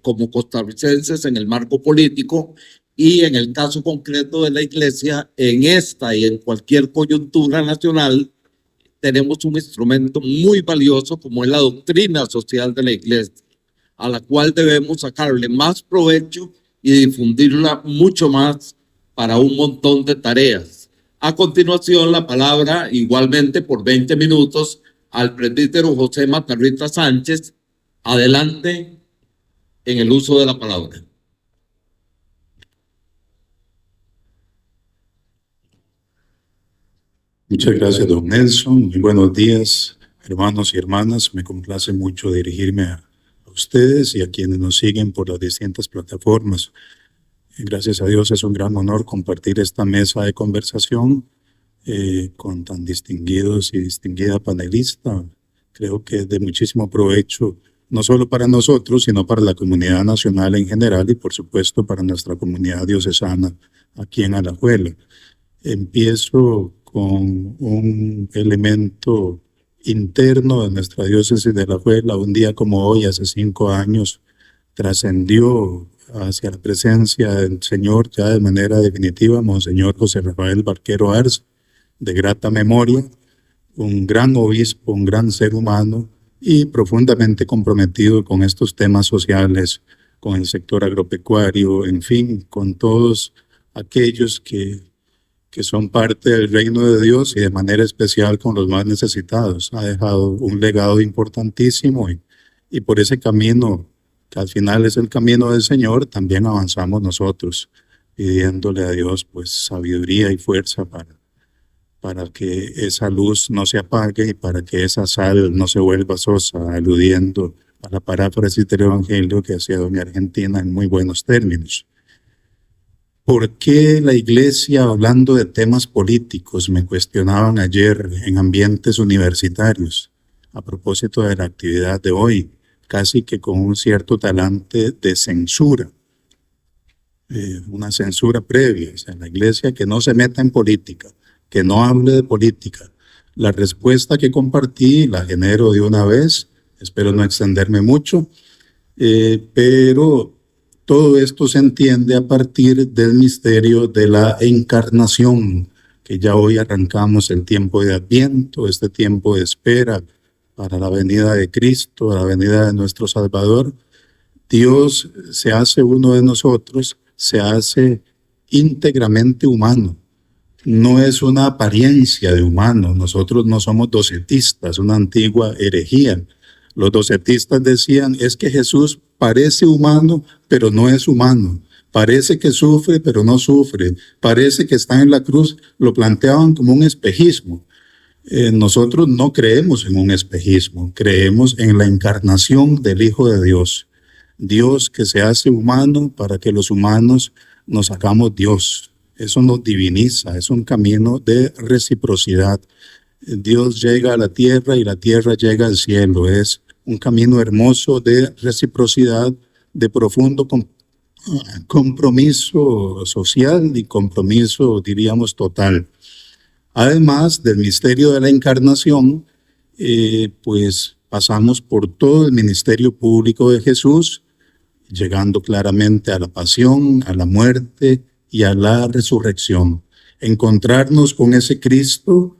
Speaker 2: como costarricenses en el marco político y en el caso concreto de la Iglesia, en esta y en cualquier coyuntura nacional, tenemos un instrumento muy valioso como es la doctrina social de la iglesia, a la cual debemos sacarle más provecho y difundirla mucho más para un montón de tareas. A continuación, la palabra, igualmente por 20 minutos, al presbítero José Matarrita Sánchez. Adelante en el uso de la palabra.
Speaker 4: Muchas gracias, don Nelson. Muy buenos días, hermanos y hermanas. Me complace mucho dirigirme a ustedes y a quienes nos siguen por las distintas plataformas. Gracias a Dios es un gran honor compartir esta mesa de conversación con tan distinguidos y distinguida panelista. Creo que es de muchísimo provecho, no solo para nosotros, sino para la comunidad nacional en general y, por supuesto, para nuestra comunidad diocesana aquí en Alajuela. Empiezo con un elemento interno de nuestra diócesis de Alajuela. Un día como hoy, hace 5 años, trascendió hacia la presencia del Señor ya de manera definitiva Monseñor José Rafael Barquero Arce, de grata memoria, un gran obispo, un gran ser humano y profundamente comprometido con estos temas sociales, con el sector agropecuario, en fin, con todos aquellos que son parte del reino de Dios y de manera especial con los más necesitados. Ha dejado un legado importantísimo y por ese camino, que al final es el camino del Señor, también avanzamos nosotros, pidiéndole a Dios pues sabiduría y fuerza para que esa luz no se apague y para que esa sal no se vuelva sosa, aludiendo a la paráfrasis del Evangelio que hacía doña Argentina en muy buenos términos. ¿Por qué la iglesia, hablando de temas políticos, me cuestionaban ayer en ambientes universitarios, a propósito de la actividad de hoy, casi que con un cierto talante de censura, una censura previa, o sea, la iglesia que no se meta en política, que no hable de política? La respuesta que compartí la genero de una vez, espero no extenderme mucho, pero todo esto se entiende a partir del misterio de la encarnación, que ya hoy arrancamos el tiempo de Adviento, este tiempo de espera para la venida de Cristo, la venida de nuestro Salvador. Dios se hace uno de nosotros, se hace íntegramente humano. No es una apariencia de humano. Nosotros no somos docetistas, una antigua herejía. Los docetistas decían, es que Jesús parece humano, pero no es humano. Parece que sufre, pero no sufre. Parece que está en la cruz. Lo planteaban como un espejismo. Nosotros no creemos en un espejismo, creemos en la encarnación del Hijo de Dios. Dios que se hace humano para que los humanos nos hagamos Dios. Eso nos diviniza, es un camino de reciprocidad. Dios llega a la tierra y la tierra llega al cielo. Es un camino hermoso de reciprocidad, de profundo compromiso social y compromiso, diríamos, total. Además del misterio de la encarnación, pues pasamos por todo el ministerio público de Jesús, llegando claramente a la pasión, a la muerte y a la resurrección. Encontrarnos con ese Cristo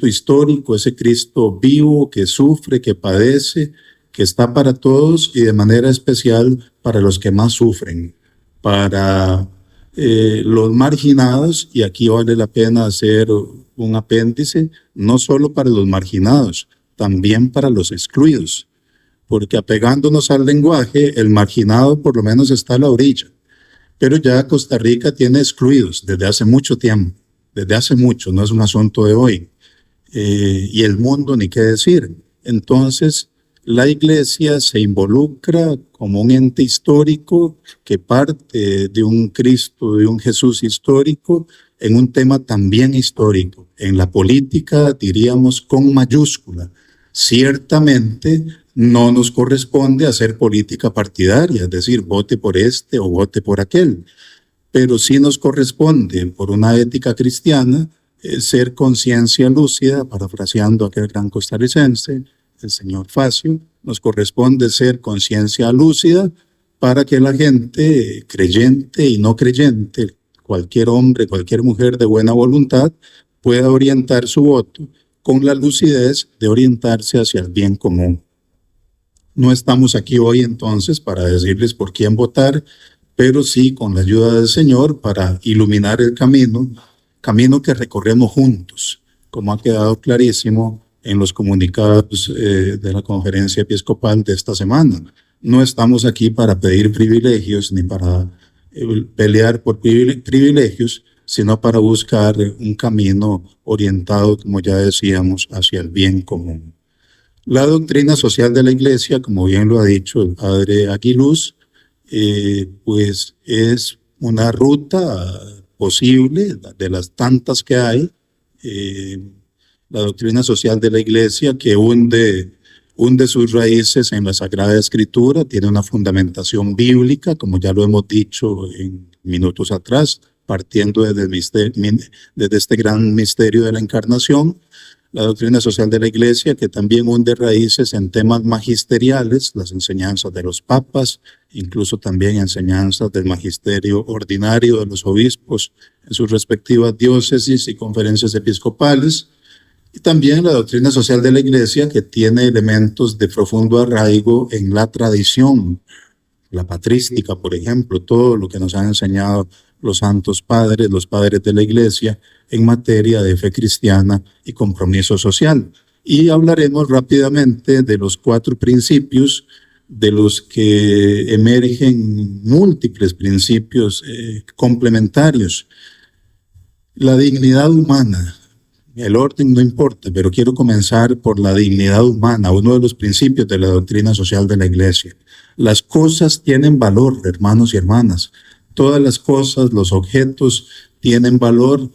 Speaker 4: histórico, ese Cristo vivo que sufre, que padece, que está para todos y de manera especial para los que más sufren, para los marginados, y aquí vale la pena hacer un apéndice, no solo para los marginados, también para los excluidos, porque apegándonos al lenguaje, el marginado por lo menos está a la orilla, pero ya Costa Rica tiene excluidos desde hace mucho tiempo, desde hace mucho, no es un asunto de hoy, y el mundo ni qué decir. Entonces, la iglesia se involucra como un ente histórico que parte de un Cristo, de un Jesús histórico, en un tema también histórico. En la política, diríamos con mayúscula. Ciertamente no nos corresponde hacer política partidaria, es decir, vote por este o vote por aquel, pero sí nos corresponde, por una ética cristiana, ser conciencia lúcida, parafraseando a aquel gran costarricense, el señor Facio. Nos corresponde ser conciencia lúcida para que la gente, creyente y no creyente, cualquier hombre, cualquier mujer de buena voluntad, pueda orientar su voto con la lucidez de orientarse hacia el bien común. No estamos aquí hoy entonces para decirles por quién votar, pero sí con la ayuda del Señor para iluminar el camino que recorremos juntos, como ha quedado clarísimo en los comunicados de la conferencia episcopal de esta semana. No estamos aquí para pedir privilegios ni para pelear por privilegios, sino para buscar un camino orientado, como ya decíamos, hacia el bien común. La doctrina social de la Iglesia, como bien lo ha dicho el padre Aguiluz, pues es una ruta posible de las tantas que hay. La doctrina social de la Iglesia que hunde sus raíces en la Sagrada Escritura, tiene una fundamentación bíblica, como ya lo hemos dicho en minutos atrás, partiendo desde este gran misterio de la encarnación. La doctrina social de la Iglesia, que también hunde raíces en temas magisteriales, las enseñanzas de los papas, incluso también enseñanzas del magisterio ordinario de los obispos en sus respectivas diócesis y conferencias episcopales. Y también la doctrina social de la Iglesia, que tiene elementos de profundo arraigo en la tradición, la patrística, por ejemplo, todo lo que nos han enseñado los santos padres, los padres de la Iglesia, en materia de fe cristiana y compromiso social. Y hablaremos rápidamente de los 4 principios de los que emergen múltiples principios complementarios. La dignidad humana. El orden no importa, pero quiero comenzar por la dignidad humana, uno de los principios de la doctrina social de la Iglesia. Las cosas tienen valor, hermanos y hermanas. Todas las cosas, los objetos tienen valor,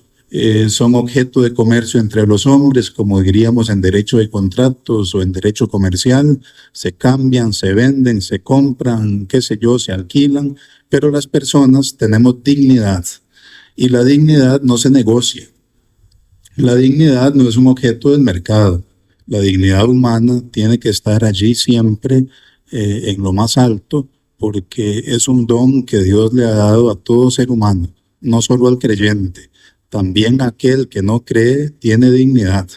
Speaker 4: son objeto de comercio entre los hombres, como diríamos en derecho de contratos o en derecho comercial. Se cambian, se venden, se compran, qué sé yo, se alquilan, pero las personas tenemos dignidad y la dignidad no se negocia. La dignidad no es un objeto del mercado. La dignidad humana tiene que estar allí siempre en lo más alto, porque es un don que Dios le ha dado a todo ser humano, no solo al creyente. También aquel que no cree tiene dignidad.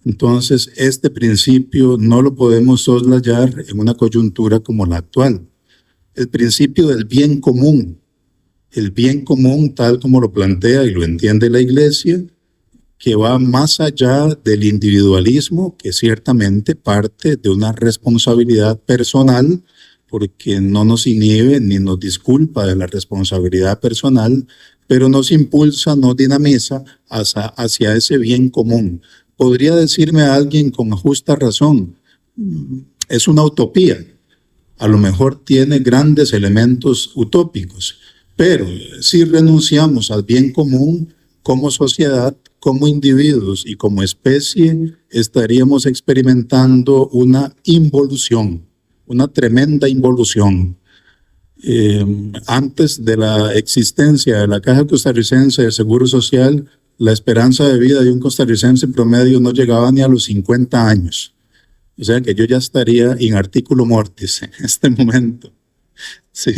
Speaker 4: Entonces, este principio no lo podemos soslayar en una coyuntura como la actual. El principio del bien común. El bien común, tal como lo plantea y lo entiende la Iglesia, que va más allá del individualismo, que ciertamente parte de una responsabilidad personal, porque no nos inhibe ni nos disculpa de la responsabilidad personal, pero nos impulsa, nos dinamiza hacia ese bien común. Podría decirme a alguien con justa razón, es una utopía. A lo mejor tiene grandes elementos utópicos, pero si renunciamos al bien común como sociedad, como individuos y como especie, estaríamos experimentando una involución, una tremenda involución. Antes de la existencia de la Caja Costarricense de Seguro Social, la esperanza de vida de un costarricense promedio no llegaba ni a los 50 años. O sea que yo ya estaría in articulo mortis en este momento. Sí.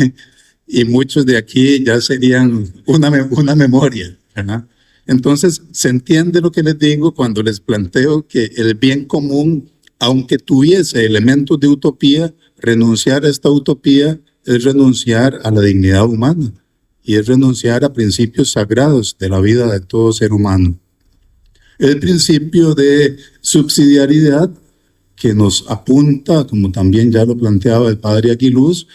Speaker 4: Y muchos de aquí ya serían una memoria, ¿verdad? Entonces, se entiende lo que les digo cuando les planteo que el bien común, aunque tuviese elementos de utopía, renunciar a esta utopía es renunciar a la dignidad humana y es renunciar a principios sagrados de la vida de todo ser humano. El principio de subsidiariedad que nos apunta, como también ya lo planteaba el padre Aguiluz,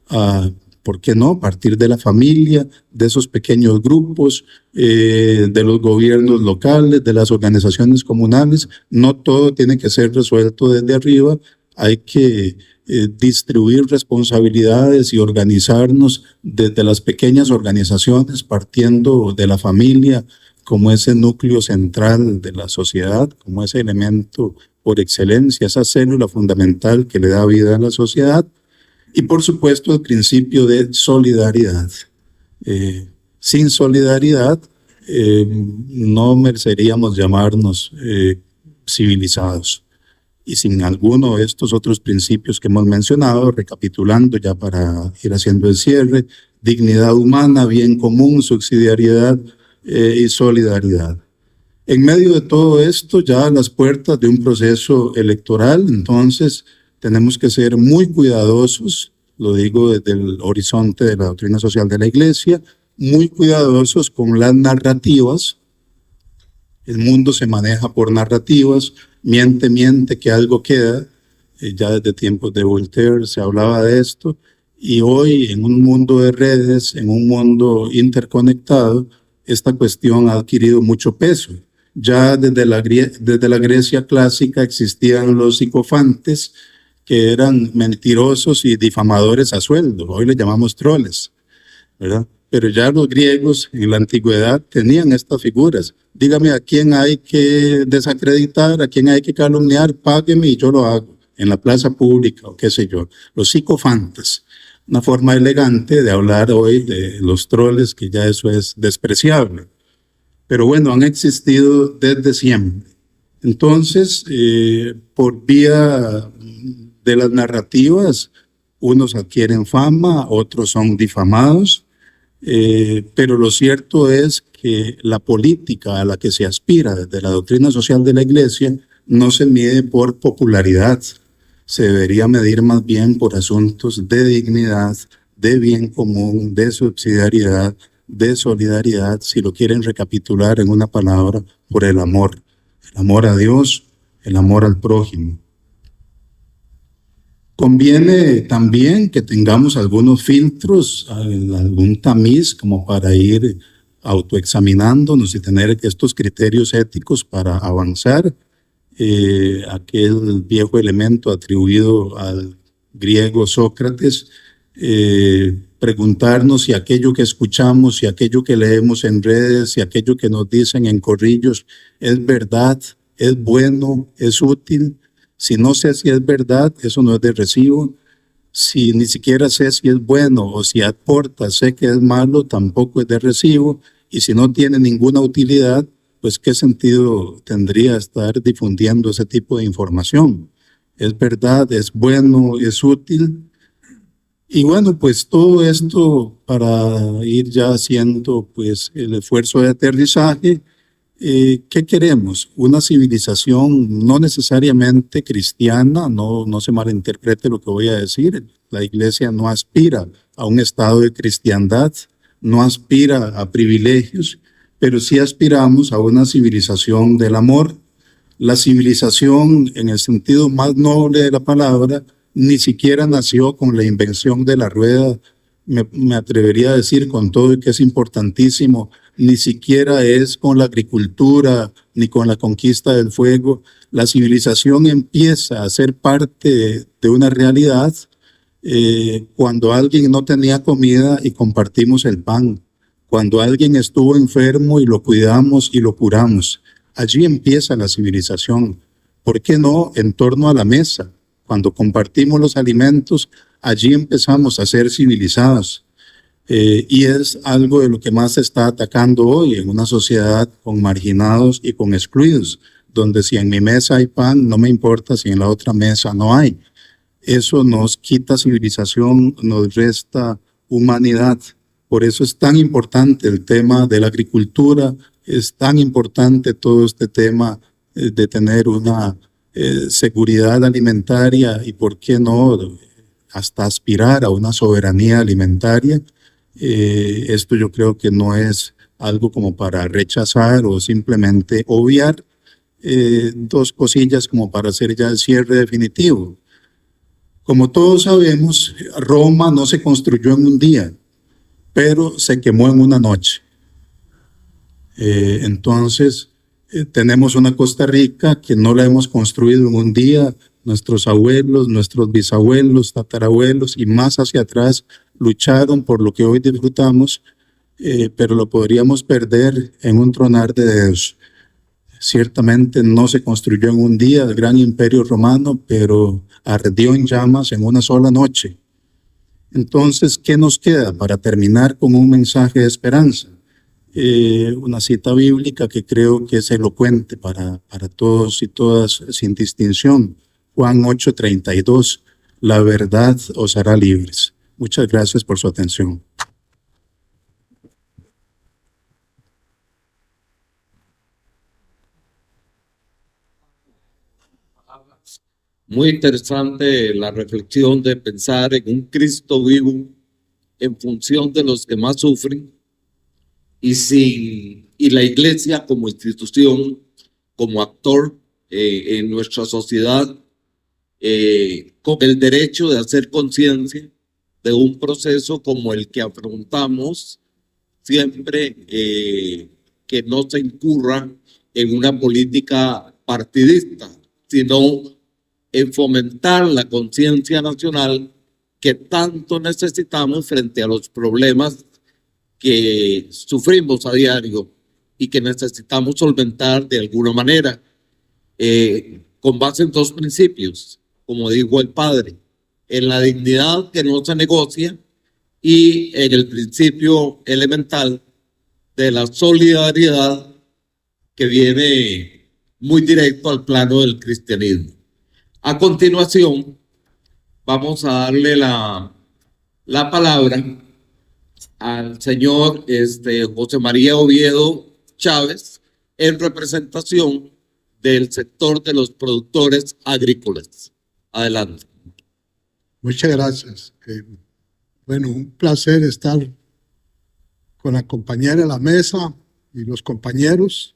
Speaker 4: a ¿por qué no? Partir de la familia, de esos pequeños grupos, de los gobiernos locales, de las organizaciones comunales. No todo tiene que ser resuelto desde arriba. Hay que distribuir responsabilidades y organizarnos desde las pequeñas organizaciones, partiendo de la familia como ese núcleo central de la sociedad, como ese elemento por excelencia, esa célula fundamental que le da vida a la sociedad. Y por supuesto el principio de solidaridad. Sin solidaridad no mereceríamos llamarnos civilizados. Y sin alguno de estos otros principios que hemos mencionado, recapitulando ya para ir haciendo el cierre: dignidad humana, bien común, subsidiariedad y solidaridad. En medio de todo esto, ya a las puertas de un proceso electoral, entonces tenemos que ser muy cuidadosos, lo digo desde el horizonte de la doctrina social de la Iglesia, muy cuidadosos con las narrativas. El mundo se maneja por narrativas, miente, que algo queda. Ya desde tiempos de Voltaire se hablaba de esto, y hoy en un mundo de redes, en un mundo interconectado, esta cuestión ha adquirido mucho peso. Ya desde la Grecia clásica existían los psicofantes, que eran mentirosos y difamadores a sueldo. Hoy les llamamos troles, ¿verdad? Pero ya los griegos en la antigüedad tenían estas figuras. Dígame a quién hay que desacreditar, a quién hay que calumniar, págueme y yo lo hago en la plaza pública o qué sé yo. Los psicofantes, una forma elegante de hablar hoy de los troles, que ya eso es despreciable. Pero bueno, han existido desde siempre. Entonces, por vía de las narrativas, unos adquieren fama, otros son difamados, pero lo cierto es que la política a la que se aspira desde la doctrina social de la Iglesia no se mide por popularidad, se debería medir más bien por asuntos de dignidad, de bien común, de subsidiariedad, de solidaridad, si lo quieren recapitular en una palabra, por el amor a Dios, el amor al prójimo. Conviene también que tengamos algunos filtros, algún tamiz como para ir autoexaminándonos y tener estos criterios éticos para avanzar. Aquel viejo elemento atribuido al griego Sócrates, preguntarnos si aquello que escuchamos, si aquello que leemos en redes, si aquello que nos dicen en corrillos es verdad, es bueno, es útil. Si no sé si es verdad, eso no es de recibo. Si ni siquiera sé si es bueno o si aporta, sé que es malo, tampoco es de recibo. Y si no tiene ninguna utilidad, pues qué sentido tendría estar difundiendo ese tipo de información. Es verdad, es bueno, es útil. Y bueno, pues todo esto para ir ya haciendo pues el esfuerzo de aterrizaje. ¿Qué queremos? Una civilización no necesariamente cristiana, no se malinterprete lo que voy a decir. La Iglesia no aspira a un estado de cristiandad, no aspira a privilegios, pero sí aspiramos a una civilización del amor. La civilización, en el sentido más noble de la palabra, ni siquiera nació con la invención de la rueda. Me atrevería a decir con todo y que es importantísimo, ni siquiera es con la agricultura ni con la conquista del fuego. La civilización empieza a ser parte de una realidad cuando alguien no tenía comida y compartimos el pan, cuando alguien estuvo enfermo y lo cuidamos y lo curamos. Allí empieza la civilización. ¿Por qué no en torno a la mesa? Cuando compartimos los alimentos, allí empezamos a ser civilizados. Y es algo de lo que más se está atacando hoy en una sociedad con marginados y con excluidos, donde si en mi mesa hay pan, no me importa si en la otra mesa no hay. Eso nos quita civilización, nos resta humanidad. Por eso es tan importante el tema de la agricultura, es tan importante todo este tema de tener una seguridad alimentaria y, ¿por qué no?, hasta aspirar a una soberanía alimentaria. Esto yo creo que no es algo como para rechazar o simplemente obviar. Dos cosillas como para hacer ya el cierre definitivo. Como todos sabemos, Roma no se construyó en un día, pero se quemó en una noche. Entonces, tenemos una Costa Rica que no la hemos construido en un día. Nuestros abuelos, nuestros bisabuelos, tatarabuelos y más hacia atrás lucharon por lo que hoy disfrutamos, pero lo podríamos perder en un tronar de dedos. Ciertamente no se construyó en un día el gran imperio romano, pero ardió en llamas en una sola noche. Entonces, ¿qué nos queda para terminar con un mensaje de esperanza? Una cita bíblica que creo que es elocuente para todos y todas sin distinción. Juan 8:32, la verdad os hará libres. Muchas gracias por su atención.
Speaker 2: Muy interesante la reflexión de pensar en un Cristo vivo en función de los que más sufren y la iglesia como institución, como actor en nuestra sociedad, con el derecho de hacer conciencia de un proceso como el que afrontamos, siempre que no se incurra en una política partidista, sino en fomentar la conciencia nacional que tanto necesitamos frente a los problemas que sufrimos a diario y que necesitamos solventar de alguna manera, con base en dos principios, como dijo el padre, en la dignidad que no se negocia y en el principio elemental de la solidaridad que viene muy directo al plano del cristianismo. A continuación, vamos a darle la palabra al señor José María Oviedo Chávez en representación del sector de los productores agrícolas. Adelante.
Speaker 5: Muchas gracias. Bueno, un placer estar con la compañera de la mesa y los compañeros,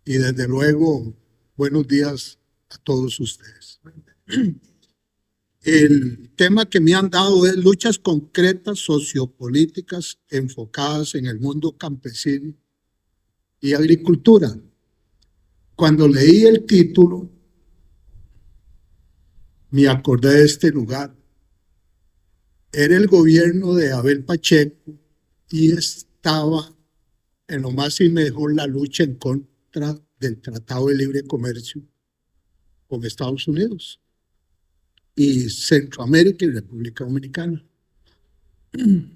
Speaker 5: y desde luego, buenos días a todos ustedes. El tema que me han dado es luchas concretas sociopolíticas enfocadas en el mundo campesino y agricultura. Cuando leí el título, me acordé de este lugar. Era el gobierno de Abel Pacheco y estaba en lo más y mejor la lucha en contra del Tratado de Libre Comercio con Estados Unidos y Centroamérica y República Dominicana.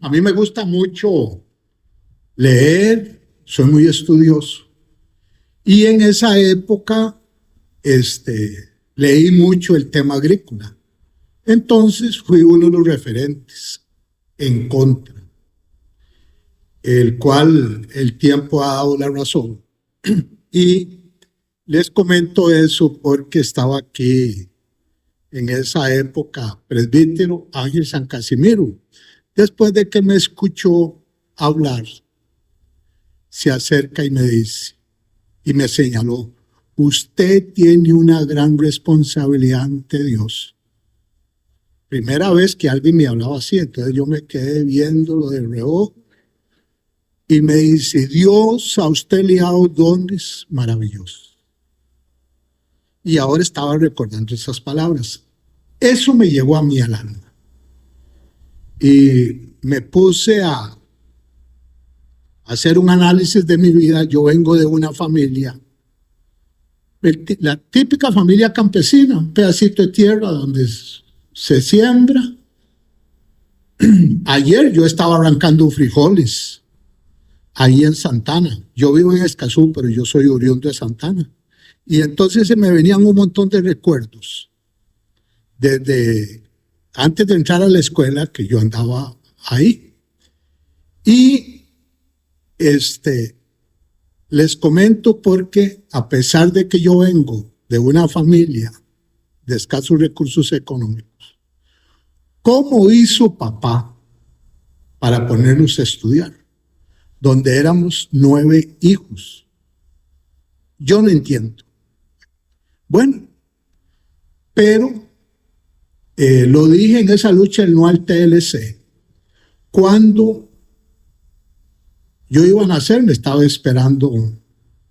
Speaker 5: A mí me gusta mucho leer, soy muy estudioso. Y en esa época leí mucho el tema agrícola. Entonces fui uno de los referentes en contra, el cual el tiempo ha dado la razón. Y les comento eso porque estaba aquí en esa época presbítero Ángel San Casimiro. Después de que me escuchó hablar, se acerca y me dice, y me señaló, usted tiene una gran responsabilidad ante Dios. Primera vez que alguien me hablaba así, entonces yo me quedé viéndolo de reojo y me dice, Dios a usted le ha dado dones maravillosos. Y ahora estaba recordando esas palabras. Eso me llegó a mí al alma. Y me puse a hacer un análisis de mi vida. Yo vengo de una familia, la típica familia campesina, un pedacito de tierra donde se siembra. Ayer yo estaba arrancando frijoles ahí en Santana. Yo vivo en Escazú, pero yo soy oriundo de Santana. Y entonces se me venían un montón de recuerdos. Desde antes de entrar a la escuela, que yo andaba ahí. Y les comento porque a pesar de que yo vengo de una familia de escasos recursos económicos, ¿cómo hizo papá para ponernos a estudiar? Donde éramos 9 hijos. Yo no entiendo. Bueno, pero lo dije en esa lucha del no al TLC. Cuando yo iba a nacer, me estaba esperando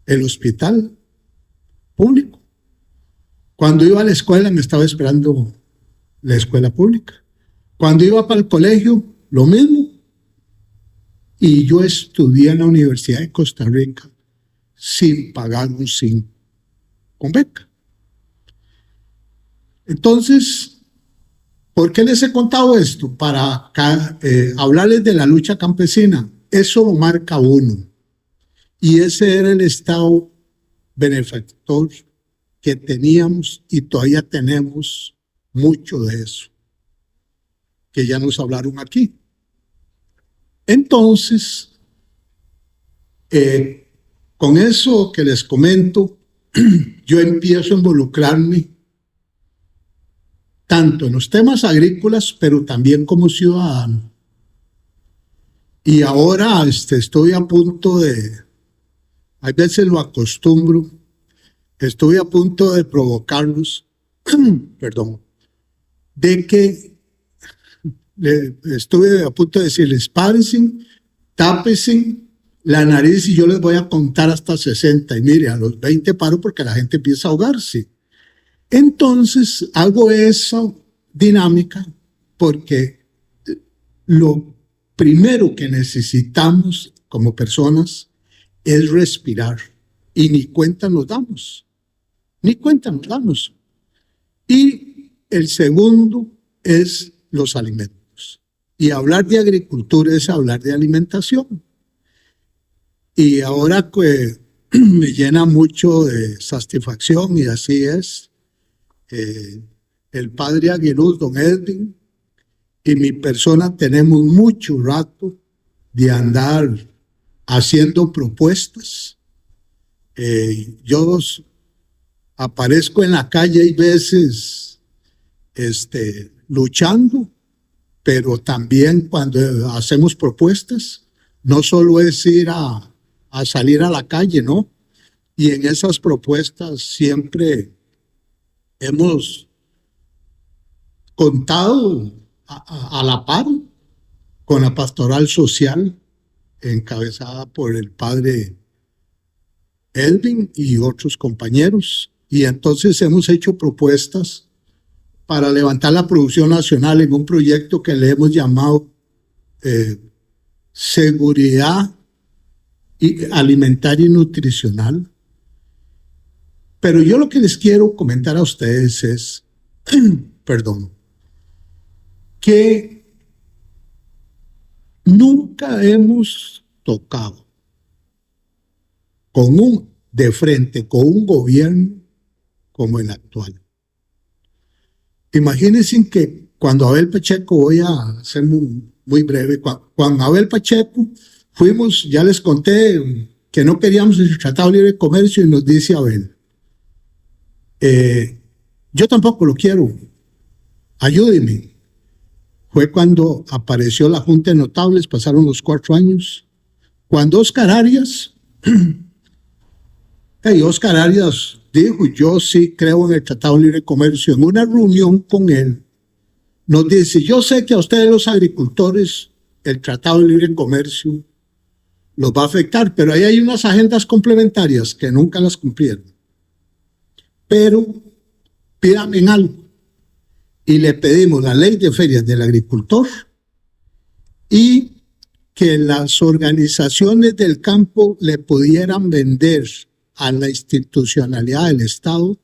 Speaker 5: el hospital público. Cuando iba a la escuela, me estaba esperando la escuela pública. Cuando iba para el colegio, lo mismo. Y yo estudié en la Universidad de Costa Rica sin pagar un 5, con beca. Entonces, ¿por qué les he contado esto? Para hablarles de la lucha campesina. Eso lo marca uno. Y ese era el Estado benefactor que teníamos y todavía tenemos mucho de eso, que ya nos hablaron aquí. Entonces, con eso que les comento, yo empiezo a involucrarme tanto en los temas agrícolas, pero también como ciudadano. Y ahora estoy a punto de, a veces lo acostumbro, estoy a punto de provocarlos, perdón, de que estuve a punto de decirles, párense, tápense la nariz y yo les voy a contar hasta 60. Y mire, a los 20 paro porque la gente empieza a ahogarse. Entonces hago esa dinámica porque lo primero que necesitamos como personas es respirar y ni cuenta nos damos, ni cuenta nos damos. Y el segundo es los alimentos. Y hablar de agricultura es hablar de alimentación. Y ahora que me llena mucho de satisfacción y así es, el padre Aguiluz, don Edwin, y mi persona tenemos mucho rato de andar haciendo propuestas. Yo aparezco en la calle y veces luchando, pero también cuando hacemos propuestas, no solo es ir a salir a la calle, ¿no? Y en esas propuestas siempre hemos contado a la par con la pastoral social encabezada por el padre Edwin y otros compañeros. Y entonces hemos hecho propuestas para levantar la producción nacional en un proyecto que le hemos llamado seguridad alimentaria y nutricional. Pero yo lo que les quiero comentar a ustedes es, perdón, que nunca hemos tocado de frente con un gobierno como el actual. Imagínense que cuando Abel Pacheco, voy a ser muy breve, cuando Abel Pacheco fuimos, ya les conté que no queríamos el Tratado de Libre Comercio y nos dice Abel, yo tampoco lo quiero, ayúdenme. Fue cuando apareció la Junta de Notables, pasaron los 4 años, cuando Oscar Arias, Oscar Arias dijo, yo sí creo en el Tratado de Libre Comercio, en una reunión con él, nos dice, yo sé que a ustedes los agricultores el Tratado de Libre Comercio los va a afectar, pero ahí hay unas agendas complementarias que nunca las cumplieron. Pero pídame en algo. Y le pedimos la ley de ferias del agricultor y que las organizaciones del campo le pudieran vender a la institucionalidad del Estado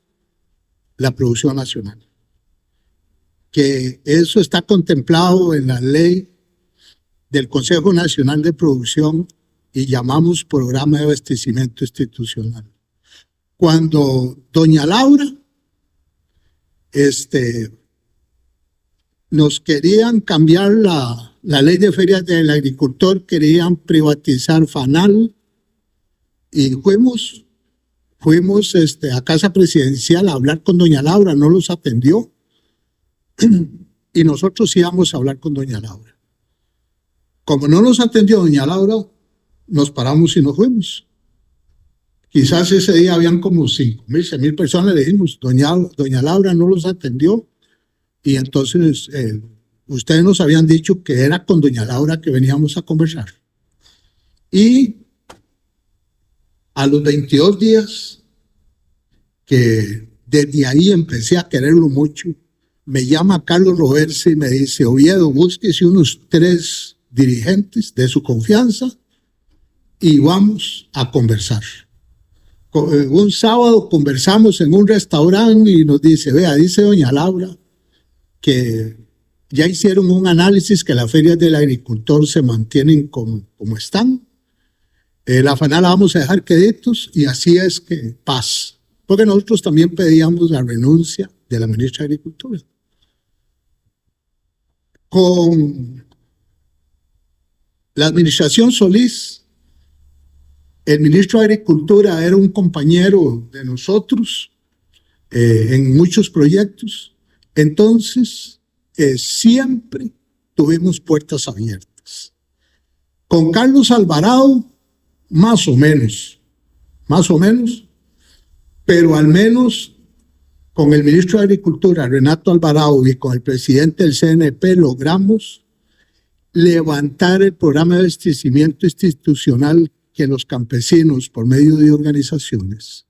Speaker 5: la producción nacional. Que eso está contemplado en la ley del Consejo Nacional de Producción y llamamos Programa de Abastecimiento Institucional. Cuando doña Laura nos querían cambiar la ley de ferias del agricultor, querían privatizar FANAL y fuimos a Casa Presidencial a hablar con doña Laura, no los atendió y nosotros íbamos a hablar con doña Laura. Como no nos atendió doña Laura, nos paramos y nos fuimos. Quizás ese día habían como 5,000, 6,000 personas, le dijimos, doña Laura no los atendió. Y entonces ustedes nos habían dicho que era con doña Laura que veníamos a conversar. Y a los 22 días, que desde ahí empecé a quererlo mucho, me llama Carlos Roverse y me dice, Oviedo, búsquese unos 3 dirigentes de su confianza y vamos a conversar. Un sábado conversamos en un restaurante y nos dice, vea, dice doña Laura, que ya hicieron un análisis que las ferias del agricultor se mantienen como están. La FANAL la vamos a dejar queditos y así es que paz. Porque nosotros también pedíamos la renuncia de la ministra de Agricultura. Con la administración Solís, el ministro de Agricultura era un compañero de nosotros en muchos proyectos. Entonces, siempre tuvimos puertas abiertas. Con Carlos Alvarado, más o menos, pero al menos con el ministro de Agricultura, Renato Alvarado, y con el presidente del CNP logramos levantar el programa de abastecimiento institucional que los campesinos, por medio de organizaciones,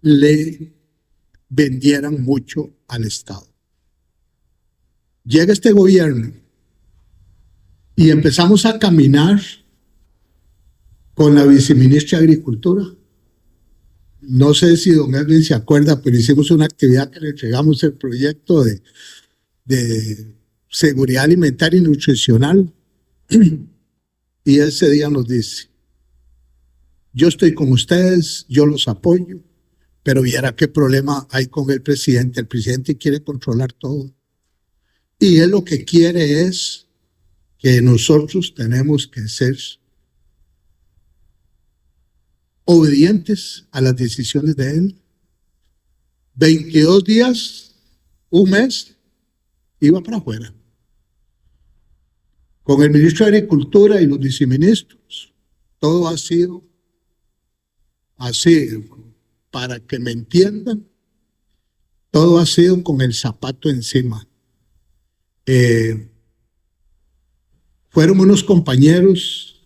Speaker 5: le vendieran mucho al Estado. Llega este gobierno y empezamos a caminar con la viceministra de Agricultura. No sé si don Edwin se acuerda, pero hicimos una actividad que le entregamos el proyecto de seguridad alimentaria y nutricional. Y ese día nos dice: yo estoy con ustedes, yo los apoyo, pero viera qué problema hay con el presidente. El presidente quiere controlar todo. Y él lo que quiere es que nosotros tenemos que ser obedientes a las decisiones de él. 22 días, un mes, iba para afuera. Con el ministro de Agricultura y los viceministros, todo ha sido así. Para que me entiendan, todo ha sido con el zapato encima. Fueron unos compañeros,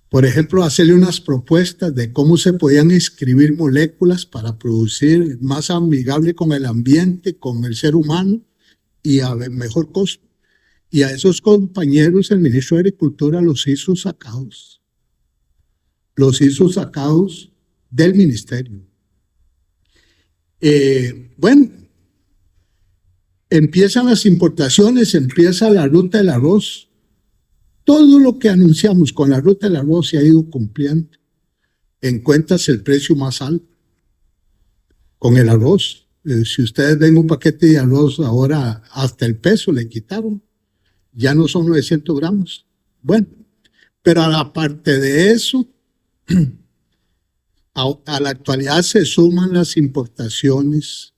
Speaker 5: por ejemplo, a hacerle unas propuestas de cómo se podían inscribir moléculas para producir más amigable con el ambiente, con el ser humano y a mejor costo. Y a esos compañeros el ministro de Agricultura los hizo sacados. Los hizo sacados del ministerio. Bueno, empiezan las importaciones, empieza la ruta del arroz. Todo lo que anunciamos con la ruta del arroz se ha ido cumpliendo. Encuentras el precio más alto con el arroz. Si ustedes ven un paquete de arroz ahora, hasta el peso le quitaron. Ya no son 900 gramos. Bueno, pero aparte de eso, a la actualidad se suman las importaciones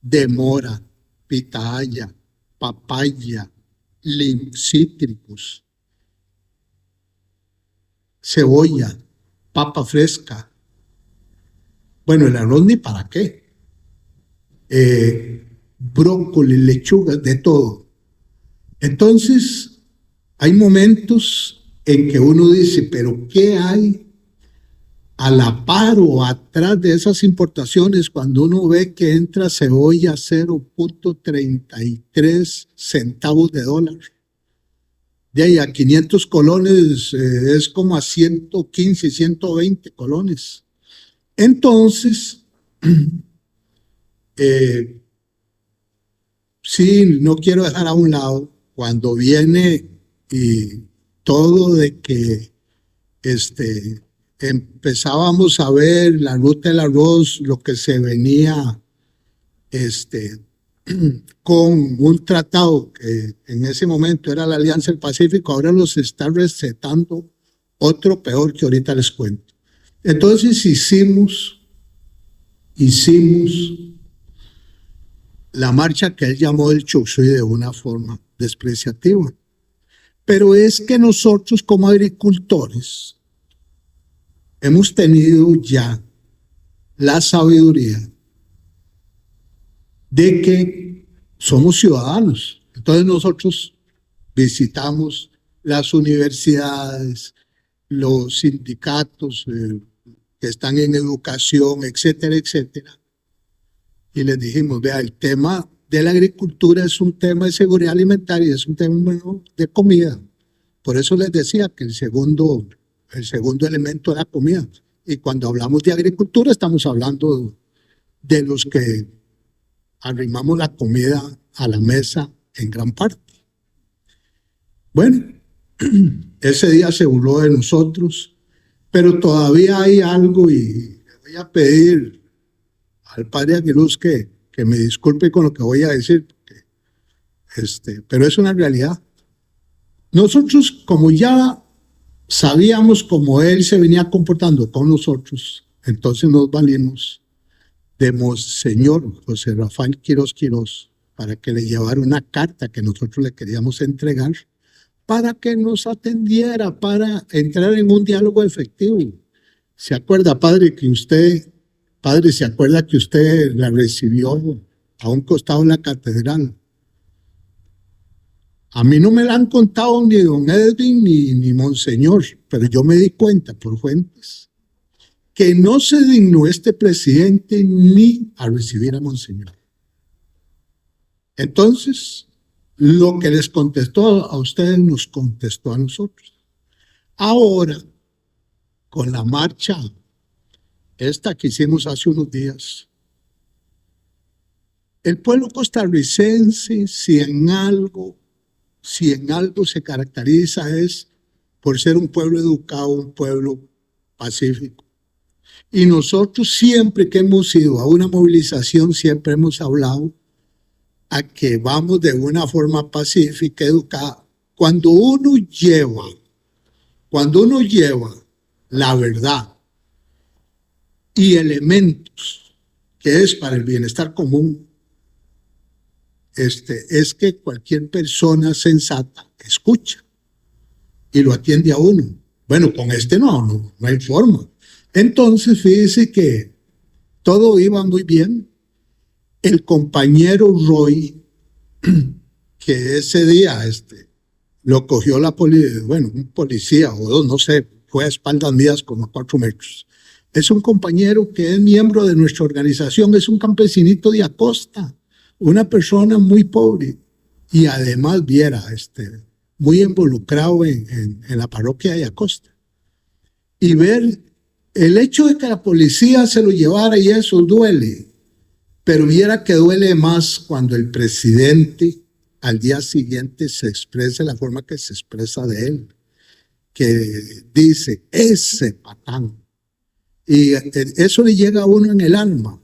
Speaker 5: de mora, pitaya, papaya, cítricos, cebolla, papa fresca. Bueno, el arroz ni para qué. Brócoli, lechugas, de todo. Entonces, hay momentos en que uno dice, pero ¿qué hay a la par o atrás de esas importaciones cuando uno ve que entra cebolla a 0.33 centavos de dólar? De ahí a 500 colones es como a 115, 120 colones. Entonces, sí, no quiero dejar a un lado cuando viene y todo de que empezábamos a ver la ruta del arroz, lo que se venía con un tratado que en ese momento era la Alianza del Pacífico, ahora los está recetando otro peor que ahorita les cuento. Entonces hicimos la marcha que él llamó el Chop Suey de una forma despreciativa. Pero es que nosotros como agricultores hemos tenido ya la sabiduría de que somos ciudadanos. Entonces nosotros visitamos las universidades, los sindicatos que están en educación, etcétera, etcétera. Y les dijimos, vea, el tema de la agricultura es un tema de seguridad alimentaria, es un tema de comida. Por eso les decía que el segundo elemento era comida. Y cuando hablamos de agricultura estamos hablando de los que arrimamos la comida a la mesa en gran parte. Bueno, ese día se burló de nosotros, pero todavía hay algo y le voy a pedir al padre Aguiluz que me disculpe con lo que voy a decir, porque, pero es una realidad. Nosotros, como ya sabíamos cómo él se venía comportando con nosotros, entonces nos valimos de Monseñor José Rafael Quirós Quirós para que le llevara una carta que nosotros le queríamos entregar para que nos atendiera, para entrar en un diálogo efectivo. ¿Se acuerda, padre, se acuerda que usted la recibió a un costado de la catedral? A mí no me la han contado ni don Edwin ni Monseñor, pero yo me di cuenta por fuentes que no se dignó este presidente ni a recibir a Monseñor. Entonces, lo que les contestó a ustedes nos contestó a nosotros. Ahora, con la marcha esta que hicimos hace unos días, el pueblo costarricense, si en algo se caracteriza es por ser un pueblo educado, un pueblo pacífico. Y nosotros siempre que hemos ido a una movilización, siempre hemos hablado a que vamos de una forma pacífica, educada. Cuando uno lleva la verdad y elementos que es para el bienestar común, es que cualquier persona sensata escucha y lo atiende a uno. Bueno, con no hay forma. Entonces, fíjese que todo iba muy bien. El compañero Roy, que ese día lo cogió un policía o dos, no sé, fue a espaldas mías como a 4 metros. Es un compañero que es miembro de nuestra organización, es un campesinito de Acosta, una persona muy pobre y además muy involucrado en la parroquia de Acosta. Y ver el hecho de que la policía se lo llevara y eso duele, pero viera que duele más cuando el presidente al día siguiente se expresa de la forma que se expresa de él, que dice, ese patán. Y eso le llega a uno en el alma,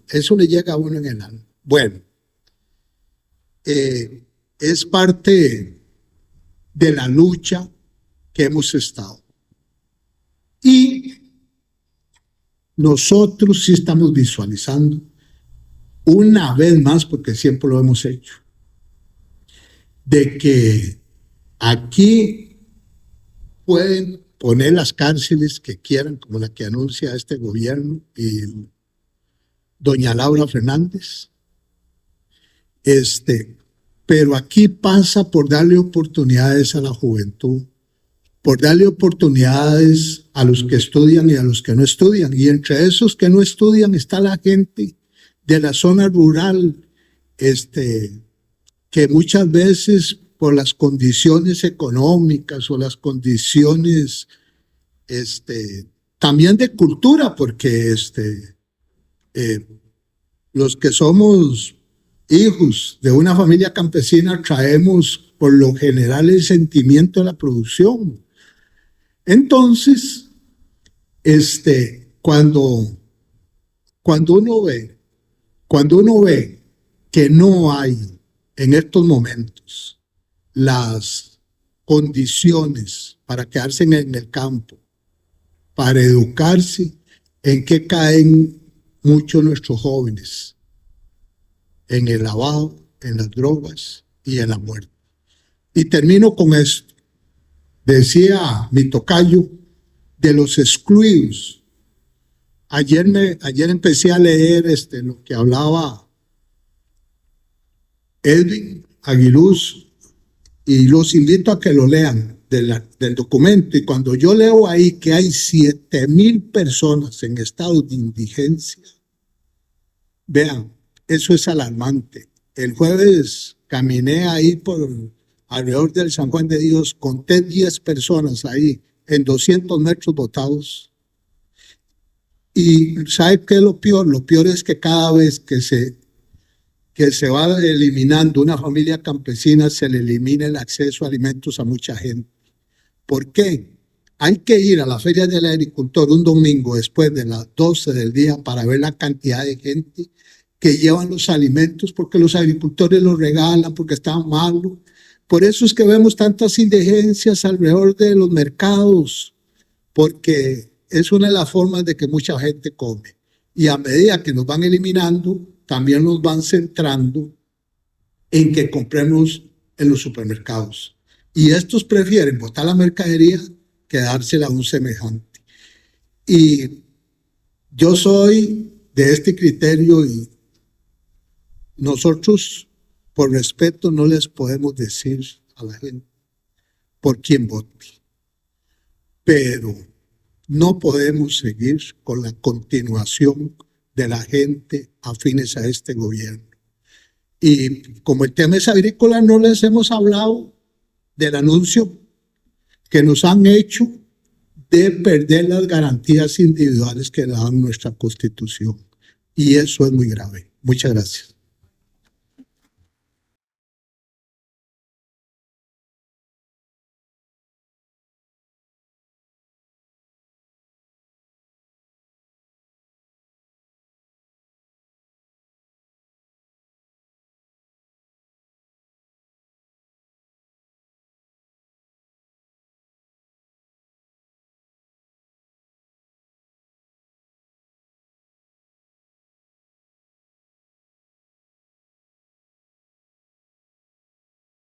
Speaker 5: Bueno, es parte de la lucha que hemos estado. Y nosotros sí estamos visualizando, una vez más, porque siempre lo hemos hecho, de que aquí pueden poner las cárceles que quieran, como la que anuncia este gobierno y doña Laura Fernández, pero aquí pasa por darle oportunidades a la juventud, por darle oportunidades a los que estudian y a los que no estudian, y entre esos que no estudian está la gente de la zona rural, que muchas veces por las condiciones económicas o las condiciones también de cultura, porque los que somos hijos de una familia campesina traemos por lo general el sentimiento de la producción. Entonces, cuando uno ve que no hay en estos momentos las condiciones para quedarse en el campo, para educarse, ¿en qué caen muchos nuestros jóvenes? En el lavado, en las drogas y en la muerte. Y termino con esto. Decía mi tocayo de los excluidos. Ayer empecé a leer lo que hablaba Edwin Aguiluz y los invito a que lo lean del documento. Y cuando yo leo ahí que hay 7,000 personas en estado de indigencia, vean, eso es alarmante. El jueves caminé ahí por alrededor del San Juan de Dios, conté 10 personas ahí en 200 metros botados. Y ¿sabe qué es lo peor? Lo peor es que cada vez que se va eliminando una familia campesina, se le elimina el acceso a alimentos a mucha gente. ¿Por qué? Hay que ir a la Feria del Agricultor un domingo después de las 12 del día para ver la cantidad de gente que llevan los alimentos, porque los agricultores los regalan, porque están malos. Por eso es que vemos tantas indigencias alrededor de los mercados, porque es una de las formas de que mucha gente come. Y a medida que nos van eliminando, también nos van centrando en que compremos en los supermercados. Y estos prefieren botar la mercadería que dársela a un semejante. Y yo soy de este criterio y nosotros, por respeto, no les podemos decir a la gente por quién vote. Pero no podemos seguir con la continuación de la gente afines a este gobierno. Y como el tema es agrícola, no les hemos hablado del anuncio que nos han hecho de perder las garantías individuales que dan nuestra Constitución. Y eso es muy grave. Muchas gracias.